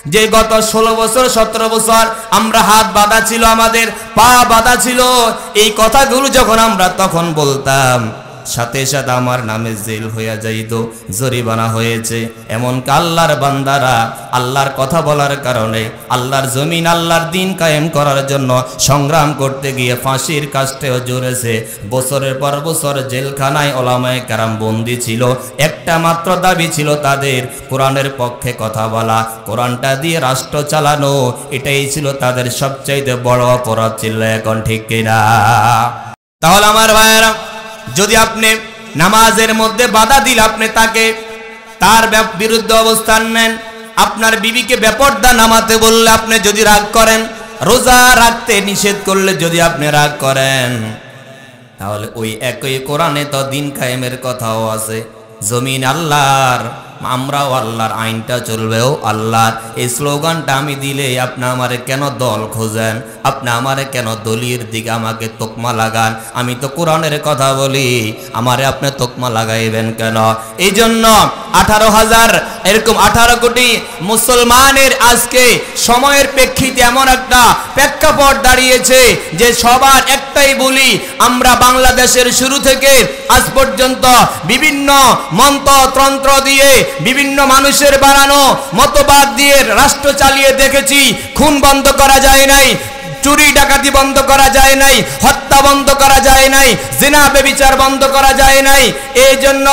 যে গত 16 বছর 17 বছর আমরা হাত বাঁধা ছিল, আমাদের পা বাঁধা ছিল, এই কথাগুলো যখন আমরা তখন বলতাম, সাথে সাথে আমার নামে জেল হয়ে যাইতো, জরিমানা হয়েছে। এমন আল্লাহর বান্দারা আল্লাহর কথা বলার কারণে আল্লাহর জমিন আল্লাহর দিন কায়েম করার জন্য সংগ্রাম করতে গিয়ে ফাঁসির কাস্তেও জড়েছে। বছরের পর বছর জেলখানায় ওলামায়ে কেরাম বন্দী ছিল। একটা মাত্র দাবি ছিল তাদের, কোরআনের পক্ষে কথা বলা, কোরআনটা দিয়ে রাষ্ট্র চালানো। এটাই ছিল তাদের সবচাইতে বড় অপরাধ ছিল। এখন ঠিক কিনা? তাহলে আমার ভাইয়েরা, যদি আপনি নামাজের মধ্যে বাধা দিলে আপনি তার বিরুদ্ধে অবস্থান নেন, আপনার বিবিকে বেপরদা নামাতে বললে আপনি যদি রাগ করেন, রোজা রাখতে নিষেধ করলে যদি আপনি রাগ করেন, তাহলে ওই একই কোরআনে তো দিন কায়েমের কথাও আছে। জমিন আল্লাহর, আমরাও আল্লাহর, আইনটা চলবেও আল্লাহর। এই স্লোগানটা আমি দিলে আপনি আমারে কেন দল খোঁজেন? আপনি আমারে কেন দলির দিকে আমাকে তোকমা লাগান? আমি তো কোরআনের কথা বলি, আমারে আপনি তোকমা লাগাইবেন কেন? এই জন্য 18,000 এরকম 18 কোটি মুসলমানের আজকে সময়ের প্রেক্ষিতে এমন একটা প্রেক্ষাপট দাঁড়িয়েছে যে সবার একটাই বলি, আমরা বাংলাদেশের শুরু থেকে আজ পর্যন্ত বিভিন্ন মন্ত্রতন্ত্র দিয়ে, বিভিন্ন মানুষের বানানো মতবাদ দিয়ে রাষ্ট্র চালিয়ে দেখেছি। খুন বন্ধ করা যায় নাই, চুরি ডাকাতি বন্ধ করা যায় নাই, হত্যা বন্ধ করা যায় নাই, জিনা ব্যভিচার বন্ধ করা যায় নাই। এই জন্য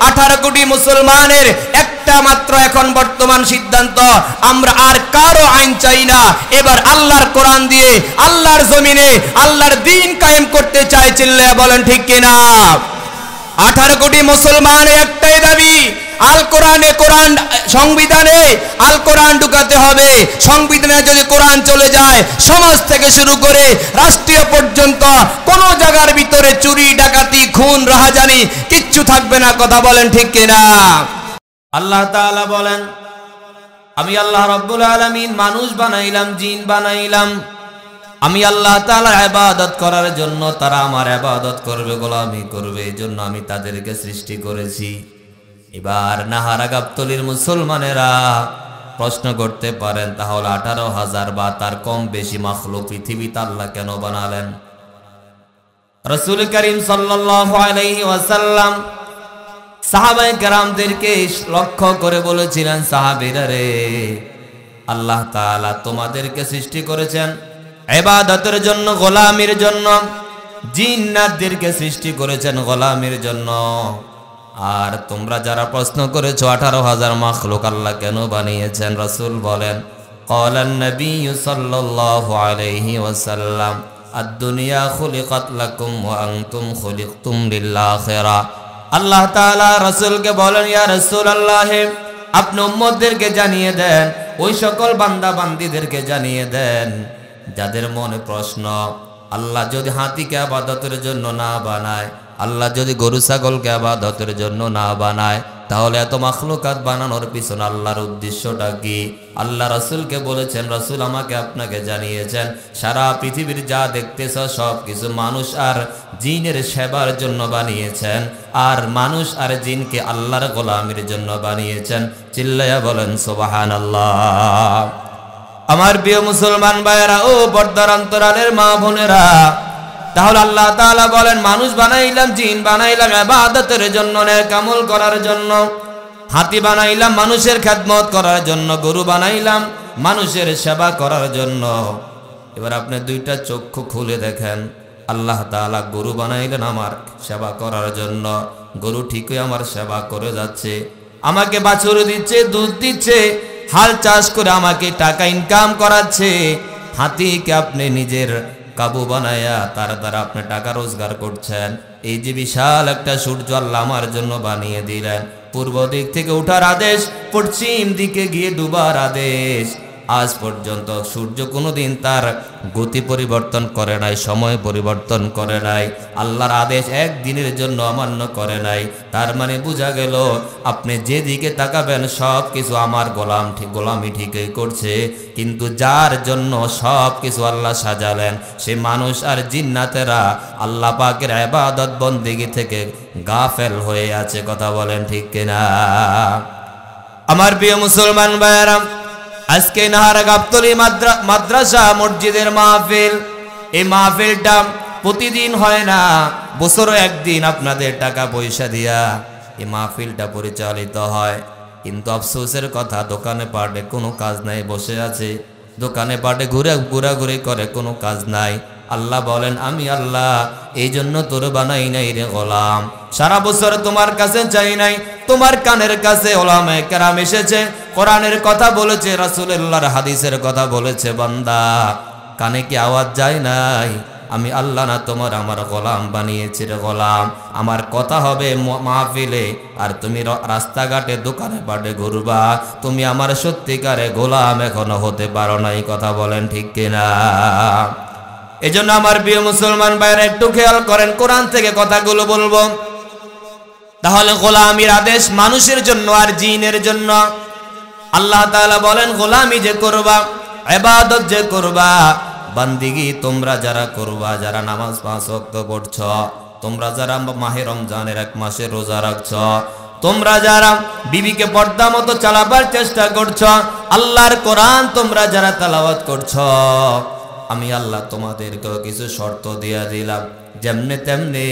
18 কোটি মুসলমানের একটা মাত্র এখন বর্তমান সিদ্ধান্ত, আমরা আর কারো আইন চাই না। এবার আল্লাহর কোরআন দিয়ে আল্লাহর জমিনে আল্লাহর দিন কায়েম করতে চাই। চিল্লে বলেন ঠিক কিনা? 18 কোটি মুসলমানের একটাই দাবি, আল কোরআনে, কোরআন সংবিধানে আল কোরআন ঢুকাতে হবে। সংবিধানে যদি কোরআন চলে যায়, সমাজ থেকে শুরু করে রাষ্ট্রীয় পর্যন্ত কোন জায়গার ভিতরে চুরি ডাকাতি খুন রাহাজানি কিচ্ছু থাকবে না। কথা বলেন ঠিক কিনা? আল্লাহ তাআলা বলেন, আমি আল্লাহ রাব্বুল আলামিন মানুষ বানাইলাম, জিন বানাইলাম, আমি আল্লাহ তাআলার ইবাদত করার জন্য। তারা আমার ইবাদত করবে, গোলামি করবে, এই জন্য আমি তাদেরকে সৃষ্টি করেছি। এবার নাহারা গাবতলীর মুসলমানেরা প্রশ্ন করতে পারেন, তাহলে 18,000 বা তার কম বেশি মাখলুক পৃথিবীতে আল্লাহ কেন বানালেন? রাসূল করিম সাল্লাল্লাহু আলাইহি ওয়াসাল্লাম সাহাবায়ে কেরামদেরকে লক্ষ্য করে বলেছিলেন, সাহাবীরা রে, আল্লাহ তাআলা তোমাদেরকে সৃষ্টি করেছেন ইবাদতের জন্য, গোলামির জন্য। জিন্নাতদেরকে সৃষ্টি করেছেন গোলামির জন্য। আর তোমরা যারা প্রশ্ন করেছো 18,000 মাখলুক আল্লাহ কেন বানিয়েছেন, রাসূল বলেন, ক্বালান নবী সাল্লাল্লাহু আলাইহি ওয়াসাল্লাম, আদ-দুনিয়া খুলিকাত লাকুম ওয়া আনতুম খুলিকতুম লিল আখিরা। আল্লাহ তাআলা রাসূলকে বলেন, ইয়া রাসূলুল্লাহ, আপনি উম্মতদেরকে জানিয়ে দেন, ওই সকল বান্দা বান্দীদেরকে জানিয়ে দেন যাদের মনে প্রশ্ন, আল্লাহ যদি হাতিকে ইবাদতের জন্য না বানায়, আল্লাহ যদি গরু ছাগলকে ইবাদতের জন্য না বানায়, তাহলে এত মাখলুকাত বানানোর পিছনে আল্লাহর উদ্দেশ্যটা কি? আল্লাহ রাসূলকে বলেছেন, রাসূল আমাকে আপনাকে জানিয়েছেন, সারা পৃথিবীর যা দেখতেছ সব কিছু মানুষ আর জিনের সেবার জন্য বানিয়েছেন, আর মানুষ আর জিনকে আল্লাহর গোলামির জন্য বানিয়েছেন। চিল্লায়া বলেন সুবহানাল্লাহ। আমার প্রিয় মুসলমান ভাইয়েরা ও পর্দার অন্তরালের মা বোনেরা, তাহলে আল্লাহ তাআলা বলেন, মানুষ বানাইলাম, জিন বানাইলাম ইবাদতের জন্য, নেক আমল করার জন্য। হাতি বানাইলাম মানুষের খেদমত করার জন্য, গরু বানাইলাম মানুষের সেবা করার জন্য। এবার আপনি দুইটা চক্ষু খুলে দেখেন, আল্লাহ তাআলা গরু বানাইলেন আমার সেবা করার জন্য, গরু ঠিকই আমার সেবা করে যাচ্ছে, আমাকে বাছুর দিচ্ছে, দুধ দিচ্ছে, হাল চাষ করে আমাকে টাকা ইনকাম করাচ্ছে। হাতিকে আপনি নিজের কাবু বানায়া তার দ্বারা আপনি টাকা রোজগার করছেন। এই যে বিশাল একটা সূর্য আল্লাহ আমার জন্য বানিয়ে দিলেন, পূর্ব দিক থেকে ওঠার আদেশ, পশ্চিম দিকে গিয়ে ডুবার আদেশ। আজ পর্যন্ত সূর্য কোনোদিন তার গতি পরিবর্তন করে নাই, সময় পরিবর্তন করে নাই, আল্লাহর আদেশ একদিনের জন্য অমান্য করে নাই। তার মানে বোঝা গেল আপনি যেদিকে তাকাবেন সব কিছু আমার গোলামি ঠিকই করছে, কিন্তু যার জন্য সব কিছু আল্লাহ সাজালেন সে মানুষ আর জিন্নাতেরা আল্লাহ পাকের ইবাদত বন্দেগী থেকে গাফেল হয়ে আছে। কথা বলেন ঠিক কিনা? আমার প্রিয় মুসলমান ভাইয়েরা, আজকে নাহার গাবতলী মাদ্রাসা মসজিদের মাহফিল, এই মাহফিলটা প্রতিদিন হয় না, বছরে একদিন আপনাদের টাকা পয়সা দিয়া এই মাহফিলটা পরিচালিত হয়। কিন্তু আফসোসের কথা, দোকানে পাটে কোনো কাজ নাই, বসে আছে দোকানে পাটে ঘোরাঘুরি করে, কোনো কাজ নাই। আল্লাহ বলেন, আমি আল্লাহ এই জন্য তোর বানাই নাই রে গোলাম, সারা বছর তোমার কাছে চাই নাই। তোমার কানের কাছে ওলামায়ে কেরাম এসেছে, কোরআনের কথা বলেছে, রাসূলুল্লাহর হাদিসের কথা বলেছে, বান্দা কানে কি আওয়াজ যায় নাই? আমি আল্লাহ না তোমার আমার গোলাম বানিয়েছি রে গোলাম। আমার কথা হবে মাহফিলে, আর তুমি রাস্তাঘাটে দোকানে পাটে ঘুরবা, তুমি আমার সত্যিকারে গোলাম এখনো হতে পারো নাই। কথা বলেন ঠিক কিনা? এজন্য আমার প্রিয় মুসলমান ভাইরা একটু খেয়াল করেন, কোরআন থেকে কথাগুলো বলবো। তাহলে গোলামির আদেশ মানুষের জন্য আর জিনের জন্য। আল্লাহ তাআলা বলেন, গোলামি যে করবা, ইবাদত যে করবা, বান্দিগি তোমরা যারা করবা, যারা নামাজ 5 ওয়াক্ত পড়ছ, তোমরা যারা মাহে রমজানের 1 মাসে রোজা রাখছ, তোমরা যারা বিবিকে পর্দা মতো চালাবার চেষ্টা করছ, আল্লাহর কোরআন তোমরা যারা তেলাওয়াত করছ, আমি আল্লাহ তোমাদেরকেও কিছু শর্ত দিয়া দিলাম। যেমনে তেমনে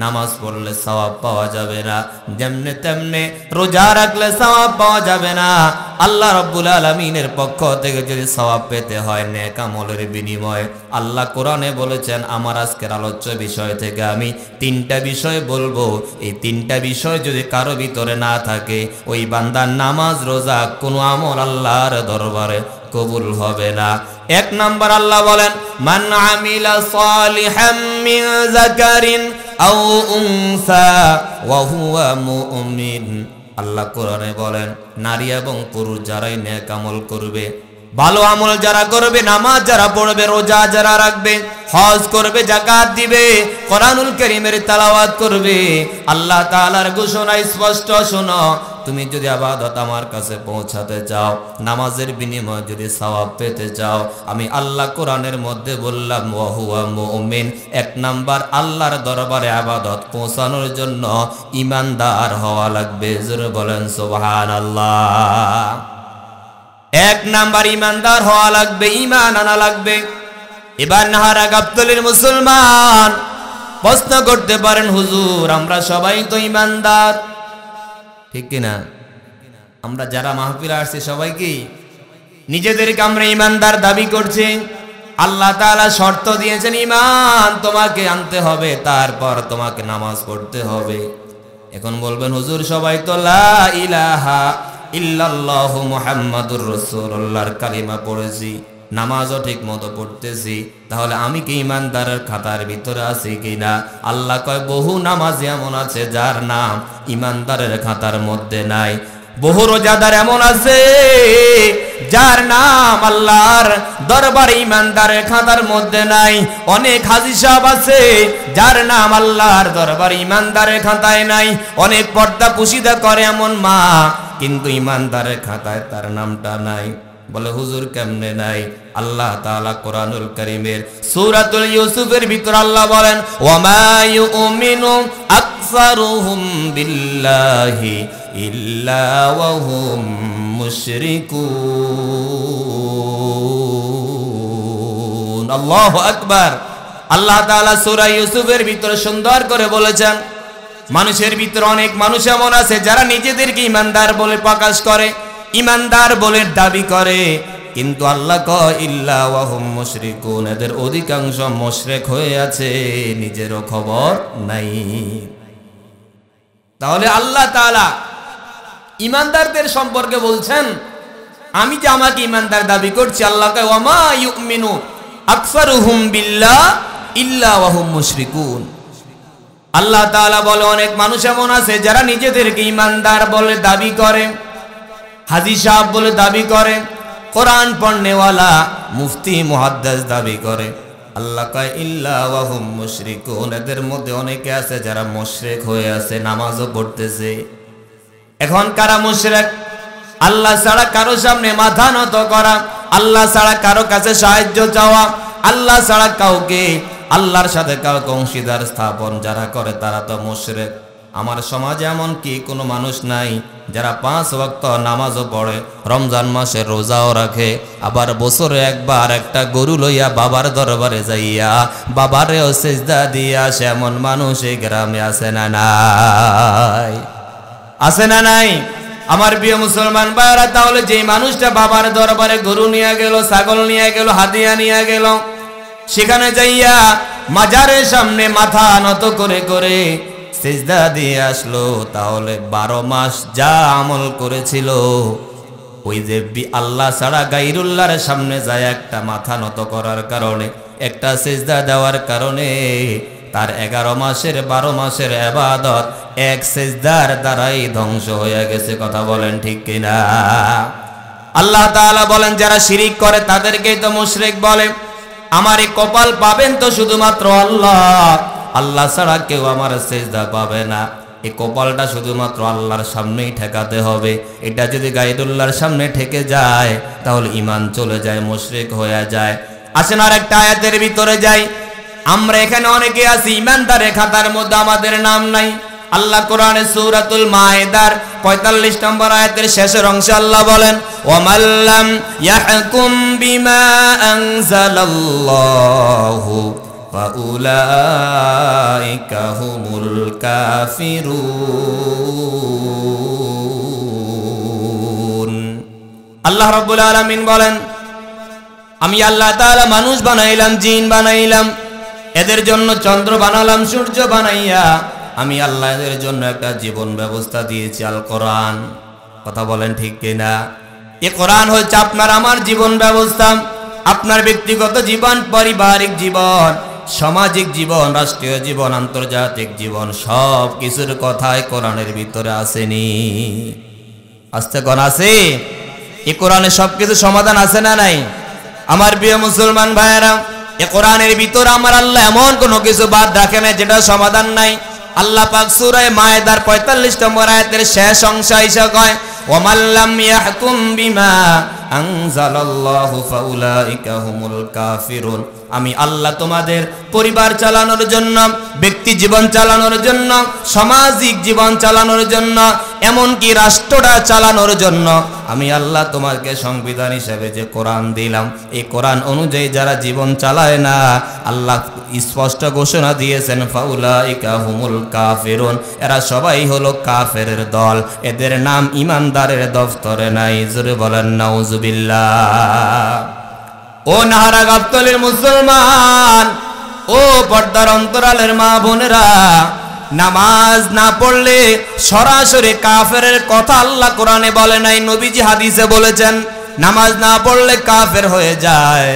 নামাজ পড়লে সওয়াব পাওয়া যাবে না, যেমনে তেমনে রোজা রাখলে সওয়াব পাওয়া যাবে না। আল্লাহ রাব্বুল আলামিনের পক্ষ থেকে যদি সওয়াব পেতে হয় নেক আমলের বিনিময়ে, আল্লাহ কোরআনে বলেছেন, আমার আজকের আলোচ্য বিষয় থেকে আমি 3টা বিষয় বলবো। এই 3টা বিষয় যদি কারো ভিতরে না থাকে, ওই বান্দার নামাজ রোজা কোনো আমল আল্লাহর দরবারে কবুল হবে না। 1 নাম্বার আল্লাহ বলেন, মান আমিলা সালিহাম মিন যাকারিন আও উনসা ওয়া হুয়া মুমিন। আল্লাহ কোরআনে বলেন, নারী এবং পুরুষ যারাই নেক আমল করবে, ভালো আমল যারা করবে, নামাজ যারা পড়বে, রোজা যারা রাখবে, হজ করবে, যাকাত দিবে, কোরআনুল কারীমের তেলাওয়াত করবে, আল্লাহ তাআলার ঘোষণা স্পষ্ট শোনো, তুমি যদি ইবাদত আমার কাছে পৌঁছাতে চাও, নামাজের বিনিময়ে যদি সওয়াব পেতে চাও, আমি আল্লাহ কোরআনের মধ্যে বললাম ওয়া হুয়া মুমিন। 1 নাম্বার আল্লাহর দরবারে ইবাদত পৌঁছানোর জন্য ঈমানদার হওয়া লাগবে। জোরে বলেন সুবহানাল্লাহ। 1 নাম্বার ঈমানদার হওয়া লাগবে, ঈমান আনা লাগবে। এবার নাহারা গাবতলীর মুসলমান প্রশ্ন করতে পারেন, হুজুর আমরা সবাই তো ঈমানদার, ঠিক কিনা? আমরা যারা মাহফিলে আসছি সবাই কি নিজেদেরকে আমরা ঈমানদার দাবি করছি? আল্লাহ তাআলা শর্ত দিয়েছেন, ঈমান তোমাকে আনতে হবে, তারপর তোমাকে নামাজ পড়তে হবে। এখন বলবেন, হুজুর সবাই তো লা ইলাহা ইল্লাল্লাহু মুহাম্মাদুর রাসূলুল্লাহর কালিমা পড়েছি, নামাজও ঠিক মতো পড়তেছি, তাহলে আমি কি ঈমানদারের খাতার ভিতরে আছি কিনা? আল্লাহ কয়, বহু নামাজ এমন আছে যার নাম ঈমানদারের খাতার মধ্যে নাই। বহু রোজাদার এমন আছে যার নাম আল্লাহর দরবারে ঈমানদারের খাতার মধ্যে নাই। অনেক হাজী সাহেব আছে যার নাম আল্লাহর দরবারে ঈমানদারের খাতায় নাই। অনেক পর্দা পুশিদা করে এমন মা, কিন্তু ঈমানদারের খাতায় তার নামটা নাই। বলে, হুজুর কেমনে নাই? আল্লাহ তাআলা কোরআনুল কারীমের সূরাতুল ইউসুফের ভিতর আল্লাহ বলেন, ওয়া মা ইউমিনু আকসারুহুম বিল্লাহি ইল্লা ওয়া হুম মুশরিকুন। আল্লাহু আকবার। আল্লাহ তাআলা সূরা ইউসুফের ভিতর সুন্দর করে বলেছেন, মানুষের ভিতর অনেক মানুষ এমন আছে যারা নিজেদেরকে ঈমানদার বলে প্রকাশ করে, ঈমানদার বলে দাবি করে, কিন্তু আল্লাহ কয় ইল্লা ওয়া হুম মুশরিকুন, এদের অধিকাংশ মুশরিক হয়ে আছে, নিজেরও খবর নাই। তাহলে আল্লাহ তাআলা ঈমানদারদের সম্পর্কে বলছেন, আমি যে আমাকে ঈমানদার দাবি করছি, আল্লাহ কয় ওয়া মা ইউমিনু আকসারুহুম বিল্লাহ ইল্লা ওয়া হুম মুশরিকুন। আল্লাহ তাআলা বলে, অনেক মানুষ এমন আছে যারা নিজেদেরকে ঈমানদার বলে দাবি করে, হাজী সাহেব বলে দাবি করে, কোরআন পড়নেওয়ালা মুফতি মুহাদ্দিস দাবি করে। আল্লাহ কয় ইল্লা ওয়া হুম মুশরিকুন, এদের মধ্যে অনেকে আছে যারা মুশরিক হয়ে আছে, নামাজও পড়তেছে। এখন কারা মুশরিক? আল্লাহ ছাড়া কারো সামনে মাথা নত করা, আল্লাহ ছাড়া কারো কাছে সাহায্য চাওয়া, আল্লাহ ছাড়া কাউকে, আল্লাহর সাথে কাউকে অংশীদার স্থাপন যারা করে তারা তো মুশরিক। আমার সমাজে এমন কি কোনো মানুষ নাই যারা 5 ওয়াক্ত নামাজও পড়ে, রমজান মাসে রোজাও রাখে, আবার বছরে একবার একটা গরু লইয়া বাবার দরবারে যাইয়া বাবারেও সিজদা দিয়া আসে, এমন মানুষ এই গ্রামে আছে না নাই? আছে না নাই? আমার প্রিয় মুসলমান ভাইরা, তাহলে যেই মানুষটা বাবার দরবারে গরু নিয়ে গেল, ছাগল নিয়ে গেল, হাদিয়া নিয়ে গেল, সেখানে যাইয়া মাজারের সামনে মাথা নত করে করে সিজদা দিয়ে আসলো, তাহলে 12 মাস যা আমল করেছিল, ওই যে আল্লাহ ছাড়া গায়রুল্লাহর সামনে যায় একটা মাথা নত করার কারণে, একটা সিজদা দেওয়ার কারণে তার 11 মাসের 12 মাসের ইবাদত এক সিজদার দ্বারাই ধ্বংস হয়ে গেছে। কথা বলেন ঠিক কিনা? আল্লাহ তাআলা বলেন যারা শিরিক করে তাদেরকেই তো মুশরিক বলে। আমার এই কপাল পাবেন তো শুধুমাত্র আল্লাহ, আল্লাহ ছাড়া কেউ আমার সিজদা পাবে না। এই কপালটা শুধুমাত্র আল্লাহর সামনেই ঠেকাতে হবে। এটা যদি গায়রুল্লাহর সামনে ঠেকে যায় তাহলে ঈমান চলে যায়, মুশরিক হয়ে যায়। আসেন আর একটা আয়াতের ভিতরে যাই। আমরা এখানে অনেকে আছি ঈমানদারের খাতার মধ্যে আমাদের নাম নাই। আল্লাহ কোরআনে সূরাতুল মায়েদার 45 নম্বর আয়াতের শেষের অংশে আল্লাহ বলেন, ওয়ামাল্লাম ইয়াহকুম বিমা আনজালাল্লাহু ফাউলাইকা হুমুল কাফিরুন। আল্লাহ রাব্বুল আলামিন বলেন, আমি আল্লাহ তাআলা মানুষ বানাইলাম, জিন বানাইলাম, এদের জন্য চন্দ্র বানালাম, সূর্য বানাইয়া আমি আল্লাহ এদের জন্য একটা জীবন ব্যবস্থা দিয়েছি, আল কোরআন। কথা বলেন ঠিক কিনা? এই কোরআন হচ্ছে আপনার আমার জীবন ব্যবস্থা। আপনার ব্যক্তিগত জীবন, পারিবারিক জীবন, সামাজিক জীবন, রাষ্ট্রীয় জীবন, আন্তর্জাতিক জীবন, সব কিছুর কথাই কোরআনের ভিতরে আসেনি? আসতে কোন আছে? এই কোরআনে সবকিছু সমাধান আছে না নাই? আমার প্রিয় মুসলমান ভাইয়েরা, এই কোরআনের ভিতরে আমার আল্লাহ এমন কোনো কিছু বাদ রাখে না যেটা সমাধান নাই। আল্লাহ পাক সূরা মায়েদার 45 নম্বর আয়াতের শেষ অংশ এসে কয়, ওয়ামাল্লাম ইয়াহকুম বিমা আনজালাল্লাহু ফাউলাইকা হুমুল কাফিরুন। আমি আল্লাহ তোমাদের পরিবার চালানোর জন্য, ব্যক্তি জীবন চালানোর জন্য, সামাজিক জীবন চালানোর জন্য, এমনকি রাষ্ট্রটা চালানোর জন্য আমি আল্লাহ তোমাকে সংবিধান হিসেবে যে কোরআন দিলাম, এই কোরআন অনুযায়ী যারা জীবন চালায় না, আল্লাহ স্পষ্ট ঘোষণা দিয়েছেন ফাউলাইকা হুমুল কাফিরুন, এরা সবাই হলো কাফেরের দল, এদের নাম ঈমানদারের দফতরে নাই। জোরে বলেন নাউজুবিল্লাহ। ও নাহারা গাবতলীর মুসলমান, ও পর্দার অন্তরালের মা বোনেরা, নামাজ না পড়লে সরাসরি কাফেরের কথা আল্লাহ কোরআনে বলে নাই, নবীজি হাদিসে বলেছেন নামাজ না পড়লে কাফের হয়ে যায়।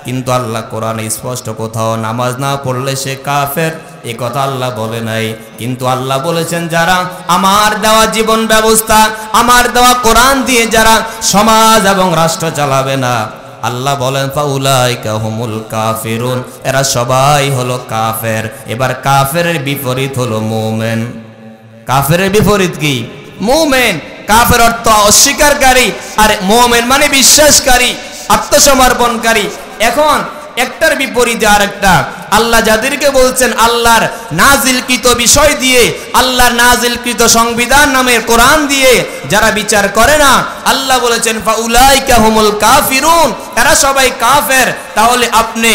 কিন্তু আল্লাহ কোরআনে স্পষ্ট কোথাও নামাজ না পড়লে সে কাফের এই কথা আল্লাহ বলে নাই। কিন্তু আল্লাহ বলেছেন যারা আমার দেওয়া জীবন ব্যবস্থা, আমার দেওয়া কোরআন দিয়ে যারা সমাজ এবং রাষ্ট্র চালাবে না, আল্লাহ বলেন ফাউলাইকা হুমুল কাফিরুন, এরা সবাই হলো কাফের। এবার কাফেরের বিপরীত হলো মুমিন। কাফেরের বিপরীত কি? মুমিন। কাফের অর্থ অস্বীকারী, আর মুমিন মানে বিশ্বাসকারী, আত্মসমর্পণকারী। এখন একটার বিপরীতে আরেকটা। আল্লাহ যাদেরকে বলছেন আল্লাহর নাজিলকৃত বিষয় দিয়ে, আল্লাহর নাজিলকৃত সংবিধান নামের কোরআন দিয়ে যারা বিচার করে না, আল্লাহ বলেছেন ফাউলাইকা হুমুল কাফিরুন, এরা সবাই কাফের। তাহলে আপনি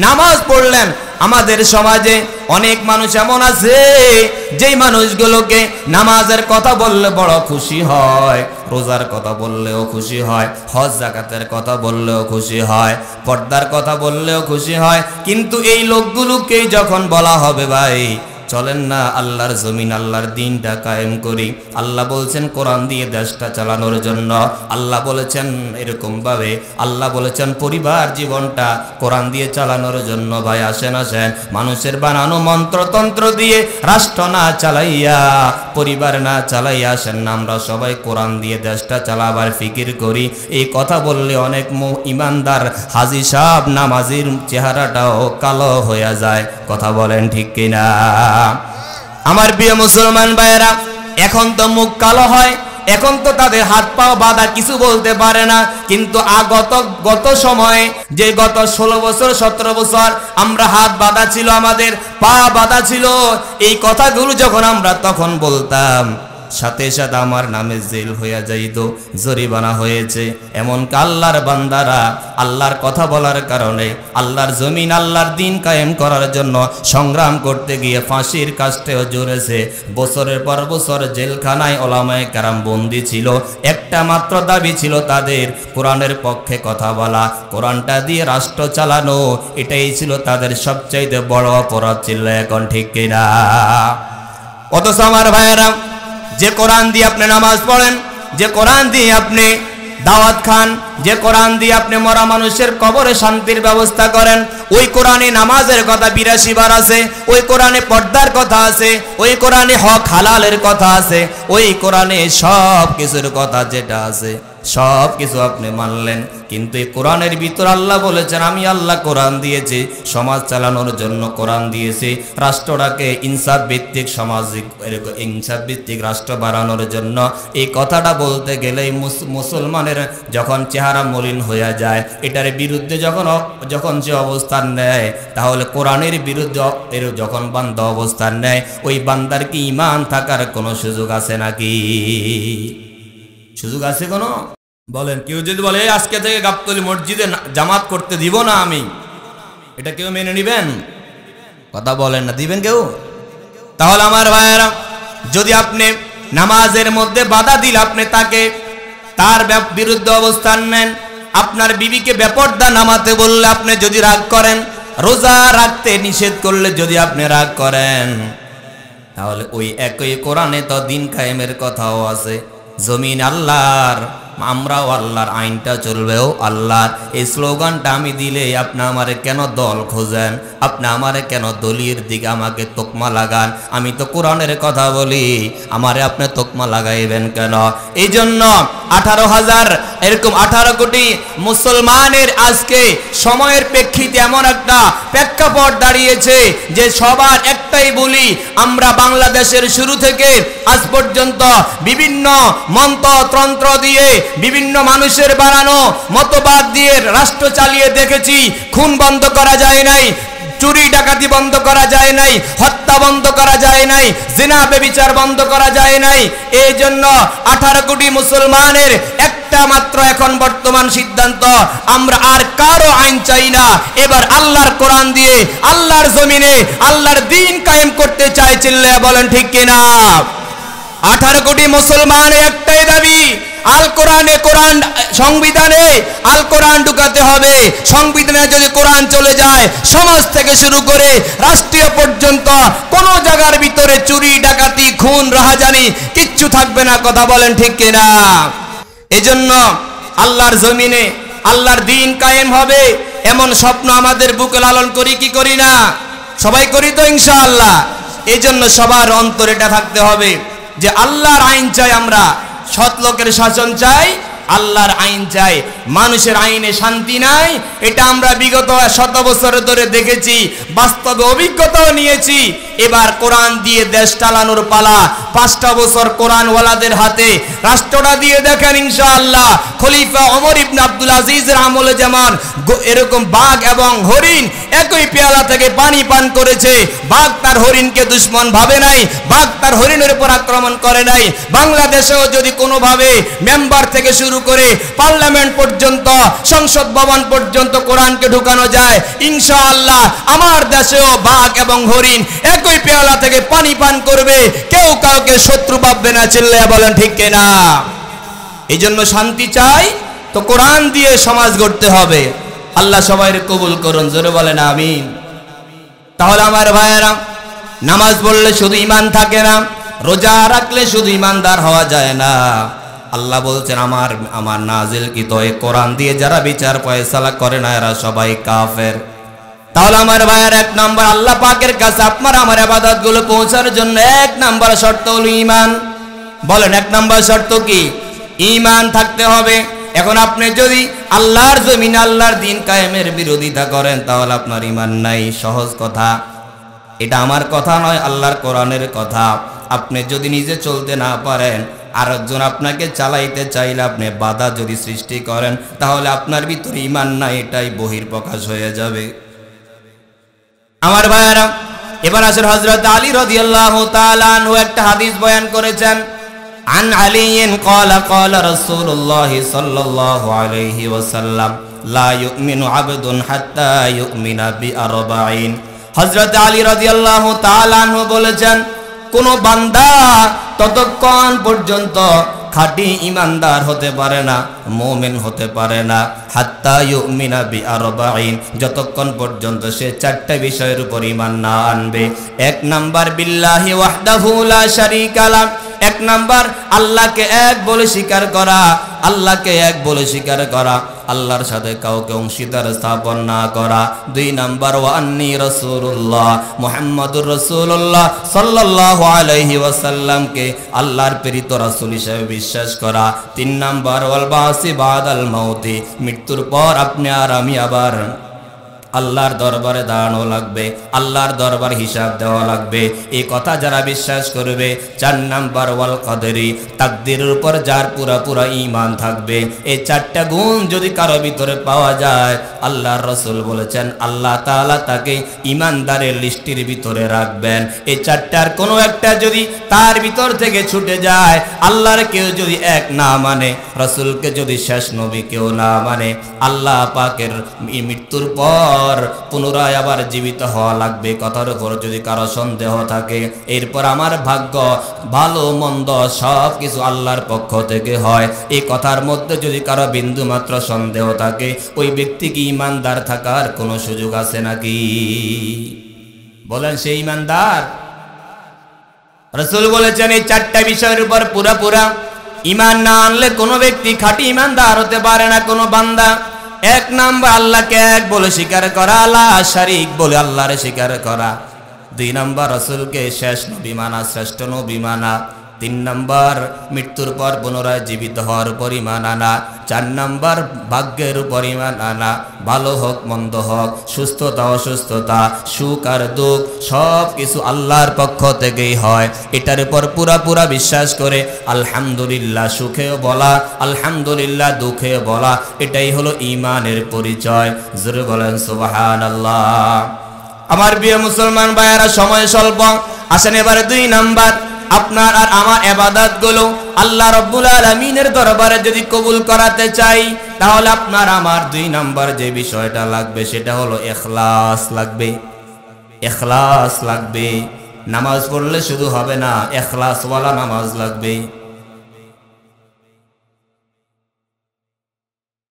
নামাজ পড়লেন, আমাদের সমাজে অনেক মানুষ এমন আছে যেই মানুষগুলোকে নামাজের কথা বললে বড় খুশি হয়, রোজার কথা বললেও খুশি হয়, হজ যাকাতের কথা বললেও খুশি হয়, পর্দার কথা বললেও খুশি হয়। কিন্তু এই লোকগুলোকেই যখন বলা হবে ভাই চলেন না আল্লাহর জমিন, আল্লাহর দিনটা কায়েম করি, আল্লাহ বলছেন কোরআন দিয়ে দেশটা চালানোর জন্য, আল্লাহ বলেছেন এরকম ভাবে, আল্লাহ বলেছেন পরিবার জীবনটা কোরআন দিয়ে চালানোর জন্য, ভাই আসেন আসেন মানুষের বানানো মন্ত্রতন্ত্র দিয়ে রাষ্ট্র না চালাইয়া, পরিবার না চালাইয়া আসেন না আমরা সবাই কোরআন দিয়ে দেশটা চালাবার ফিকির করি। এই কথা বললে অনেক ইমানদার হাজী সাহেব নামাজির চেহারাটাও কালো হয়ে যায়। কথা বলেন ঠিক কিনা? আমার প্রিয় মুসলমান ভাইয়েরা, এখন তো মুখ কালো হয়, এখন তো তাদের হাত পা বাঁধা, কিছু বলতে পারে না। কিন্তু গত সময়ে যে গত 16 বছর 17 বছর আমরা হাত বাঁধা ছিল, আমাদের পা বাঁধা ছিল, এই কথাগুলো যখন আমরা তখন বলতাম, সাথে সাথে আমার নামে জেল হইয়া যাইত, জরিমানা হয়েছে। এমন আল্লাহর বান্দারা আল্লাহর কথা বলার কারণে আল্লাহর জমিন আল্লাহর দিন কায়েম করার জন্য সংগ্রাম করতে গিয়ে ফাঁসির কাস্তেও জুড়েছে। বছরের পর বছর জেলখানায় ওলামায়ে কেরাম বন্দী ছিল। একটা মাত্র দাবি ছিল তাদের, কোরআনের পক্ষে কথা বলা, কোরআনটা দিয়ে রাষ্ট্র চালানো। এটাই ছিল তাদের সবচাইতে বড় অপরাধ ছিল। এখন ঠিক কিনা? অথচ আমার ভাইয়েরা, যে কোরআন দিয়ে আপনি নামাজ পড়েন, যে কোরআন দিয়ে আপনি দাওয়াত খান, যে কোরআন দিয়ে আপনি মরা মানুষের কবরে শান্তির ব্যবস্থা করেন, ওই কোরআনে নামাজের কথা 82 বার আছে, ওই কোরআনে পর্দার কথা আছে, ওই কোরআনে হক হালালের কথা আছে, ওই কোরআনে সব কিছুর কথা যেটা আছে সব কিছু আপনি মানলেন। কিন্তু এই কোরআনের ভিতর আল্লাহ বলেছেন, আমি আল্লাহ কোরআন দিয়েছি সমাজ চালানোর জন্য, কোরআন দিয়েছি রাষ্ট্রটাকে ইনসাফ ভিত্তিক সামাজিক ইনসাফ ভিত্তিক রাষ্ট্র বাড়ানোর জন্য। এই কথাটা বলতে গেলেই মুসলমানের যখন চেহারা মলিন হয়ে যায়, এটার বিরুদ্ধে যখন যে অবস্থান নেয়, তাহলে কোরআনের বিরুদ্ধে যখন বান্দা অবস্থান নেয়, ওই বান্দার কি ঈমান থাকার কোনো সুযোগ আছে নাকি? সুযোগ আছে কোনো? বলেন। কেউ যদি বলে আজকে থেকে গাবতলী মসজিদে জামাত করতে দিব না আমি, এটা কেউ মেনে নিবেন? কথা বলেন না, দিবেন কেউ? তাহলে আমার ভাইয়েরা, যদি আপনি নামাজের মধ্যে বাধা দিলে আপনি তার বিরুদ্ধে অবস্থান নেন, আপনার বিবিকে বেপরদা নামাতে বললে আপনি যদি রাগ করেন, রোজা রাখতে নিষেধ করলে যদি আপনি রাগ করেন, তাহলে ওই একই কোরআনে তো দিন কায়েমের কথাও আছে। জমিন আল্লাহর, আমরাও আল্লাহর, আইনটা চলবেও আল্লাহর। এই স্লোগানটা আমি দিলে আপনি আমারে কেন দল খোঁজেন? আপনি আমারে কেন দলির দিকে আমাকে তোকমা লাগান? আমি তো কোরআনের কথা বলি, আমারে আপনি তোকমা লাগাইবেন কেন? এই জন্য 18,000 এরকম 18 কোটি মুসলমানের আজকে সময়ের প্রেক্ষিতে এমন একটা প্রেক্ষাপট দাঁড়িয়েছে যে সবার একটাই বলি, আমরা বাংলাদেশের শুরু থেকে আজ পর্যন্ত বিভিন্ন মন্ত্রতন্ত্র দিয়ে, বিভিন্ন মানুষের বানানো মতবাদ দিয়ে রাষ্ট্র চালিয়ে দেখেছি। খুন বন্ধ করা যায় নাই, চুরি ডাকাতি বন্ধ করা যায় নাই, হত্যা বন্ধ করা যায় নাই, জিনা ব্যভিচার বন্ধ করা যায় নাই। এই জন্য 18 কোটি মুসলমানের একটা মাত্র এখন বর্তমান সিদ্ধান্ত, আমরা আর কারো আইন চাই না। এবার আল্লাহর কোরআন দিয়ে আল্লাহর জমিনে আল্লাহর দিন কায়েম করতে চাই। চিল্লায়া বলেন ঠিক কিনা? 18 কোটি মুসলমানের একটাই দাবি, আল কোরআনে, কোরআন সংবিধানে আল কোরআন ঢুকাতে হবে। সংবিধানে যদি কোরআন চলে যায়, সমাজ থেকে শুরু করে রাষ্ট্রীয় পর্যন্ত কোনো জায়গার ভিতরে চুরি ডাকাতি খুন রাহাজানি কিচ্ছু থাকবে না। কথা বলেন ঠিক কিনা? এজন্য আল্লাহর জমিনে আল্লাহর দিন কায়েম হবে এমন স্বপ্ন আমাদের বুকে লালন করি কি করি না? সবাই করি তো ইনশাআল্লাহ। এই জন্য সবার অন্তরে এটা থাকতে হবে যে আল্লাহর আইন চাই, আমরা সৎ লোকের শাসন চাই, আল্লাহর আইন চাই। মানুষের আইনে শান্তি নাই, এটা আমরা বিগত 100 বছর ধরে দেখেছি, বাস্তবে অভিজ্ঞতাও নিয়েছি। এবার কোরআন দিয়ে দেশ চালানোর পালা। 5টা বছর কোরআনওয়ালাদের হাতে রাষ্ট্রটা দিয়ে দেখেন ইনশাআল্লাহ। খলিফা ওমর ইবনে আব্দুল আজিজের আমলে যেমন এরকম বাঘ এবং হরিণ একই পেয়ালা থেকে পানি পান করেছে, বাঘ তার হরিণকে দুশ্মন ভাবে নাই, বাঘ তার হরিণের উপর আক্রমণ করে নাই। বাংলাদেশেও যদি কোনোভাবে মেম্বার থেকে শুরু করে পার্লামেন্ট পর্যন্ত, সংসদ ভবন পর্যন্ত কোরআনকে ঢুকানো যায়, ইনশাআল্লাহ আমার দেশেও বাঘ এবং হরিণ একই পেয়ালা থেকে পানি পান করবে, কেউ কাউকে শত্রু ভাববে না। চিল্লায়া বলেন ঠিক কিনা? এই জন্য শান্তি চাই তো কোরআন দিয়ে সমাজ গড়তে হবে। আল্লাহ সবাইকে কবুল করুন, জোরে বলেন আমিন। তাহলে আমার ভাইয়েরা, নামাজ পড়লে শুধু ঈমান থাকে না, রোজা রাখলে শুধু ঈমানদার হওয়া যায় না। আল্লাহ বলছেন আমার নাজিলকৃত এই কোরআন দিয়ে যারা বিচার ফয়সালা করে না, এরা সবাই কাফের। তাহলে আমার ভাইয়ের 1 নম্বর, আল্লাহ পাকের কাছে আপনার আমার ইবাদত গুলো পৌঁছার জন্য 1 নম্বর শর্ত হলো ঈমান। বলেন 1 নম্বর শর্ত কি? ঈমান থাকতে হবে। এখন আপনি যদি আল্লাহর জমিন আল্লাহর দিন কায়েমের বিরোধিতা করেন, তাহলে আপনার ঈমান নাই। সহজ কথা, এটা আমার কথা নয়, আল্লাহর কোরআনের কথা। আপনি যদি নিজে চলতে না পারেন, আরেকজন আপনাকে চালাইতে চাইলে আপনি বাধা যদি সৃষ্টি করেন, তাহলে আপনার ভিতরে ঈমান নাই, এটাই বহির্প্রকাশ হয়ে যাবে। আমার ভাইয়েরা, এবার আসেন হযরত আলী রাদিয়াল্লাহু তাআলা আনহু একটা হাদিস বয়ান করেছেন। عن علي قال قال رسول الله صلى الله عليه وسلم لا يؤمن عبد حتى يؤمن بأربعين হযরত আলী রাদিয়াল্লাহু তাআলা আনহু বলেছেন কোন বান্দা ততক্ষণ পর্যন্ত খাঁটি ইমানদার হতে পারে না, মুমিন হতে পারে না, হাত্তা ইউমিনা বিআরবাইন, যতক্ষণ পর্যন্ত সে চারটি বিষয়ের উপর ঈমান না আনবে। এক নাম্বার বিল্লাহি ওয়াহদাহু লা শারীকা লা, এক নাম্বার আল্লাহকে এক বলে স্বীকার করা, আল্লাহকে এক বলে স্বীকার করা, আল্লাহর সাথে কাউকে অংশীদার স্থাপন না করা। দুই নাম্বার ওয়া আন্নী রাসূলুল্লাহ, মুহাম্মাদুর রাসূলুল্লাহ সাল্লাল্লাহু আলাইহি ওয়াসাল্লামকে আল্লাহর প্রেরিত রাসূল হিসেবে বিশ্বাস করা। তিন নাম্বার ওয়াল বাসি বাদাল মাউতি, মৃত্যুর পর আপনি আর আমি আবার আল্লাহর দরবারে দাঁড়ানো লাগবে, আল্লাহর দরবার হিসাব দেওয়া লাগবে। এই কথা যারা বিশ্বাস করবে। চার নাম্বার ওয়াল কদরি, তাকদীরের উপর যার পুরা ঈমান থাকবে। এই চারটা গুণ যদি কারো ভিতরে পাওয়া যায়, আল্লাহর রাসূল বলেছেন আল্লাহ তাআলা তাকে ঈমানদারের লিস্টের ভিতরে রাখবেন। এই চারটার কোনো একটা যদি তার ভিতর থেকে ছুটে যায়, আল্লাহর কেউ যদি এক না মানে, রাসূলকে যদি শেষ নবী কেউ না মানে, আল্লাহ পাকের মৃত্যুর পর পুনরায় আবার জীবিত হওয়া লাগবে। কথার উপর যদি কারো সন্দেহ থাকে, এরপর আমার ভাগ্য ভালো মন্দ সব কিছু আল্লাহর পক্ষ থেকে হয়, এই কথার মধ্যে যদি কারো বিন্দু মাত্র সন্দেহ থাকে, ওই ব্যক্তি কি ঈমানদার থাকার কোনো সুযোগ আছে নাকি? বলেন সে ঈমানদার? রাসূল বলেছেন এই চারটা বিষয়ের উপর পুরা ঈমান না আনলে কোনো ব্যক্তি খাঁটি ঈমানদার হতে পারে না কোনো বান্দা। এক নাম্বার আল্লাহকে এক বলে স্বীকার করা, লা শারীক বলে আল্লাহরে স্বীকার করা। দুই নাম্বার রাসূলকে শেষ নবী মানা, শ্রেষ্ঠ নবী মানা। তিন নাম্বার মৃত্যুর পর পুনরায় জীবিত হওয়ার উপর ঈমান আনা। চার নাম্বার ভাগ্যের উপর ঈমান আনা, ভালো হোক মন্দ হোক, সুস্থতা অসুস্থতা, সুখ আর দুঃখ সব কিছু আল্লাহর পক্ষ থেকেই হয়। এটার উপর পুরা বিশ্বাস করে আলহামদুলিল্লাহ সুখেও বলা, আলহামদুলিল্লাহ দুঃখেও বলা, এটাই হলো ঈমানের পরিচয়। জোরে বলেন সুবহানাল্লাহ। আমার প্রিয় মুসলমান ভাইয়েরা, সময় স্বল্প, আসেন এবারে দুই নাম্বার, আপনার আর আমার ইবাদতগুলো আল্লাহ রাব্বুল আলামিনের দরবারে যদি কবুল করাতে চাই, তাহলে আপনার আমার দুই নাম্বার যে বিষয়টা লাগবে সেটা হলো ইখলাস লাগবে। ইখলাস লাগবে। নামাজ পড়লে শুধু হবে না, ইখলাসওয়ালা নামাজ লাগবে।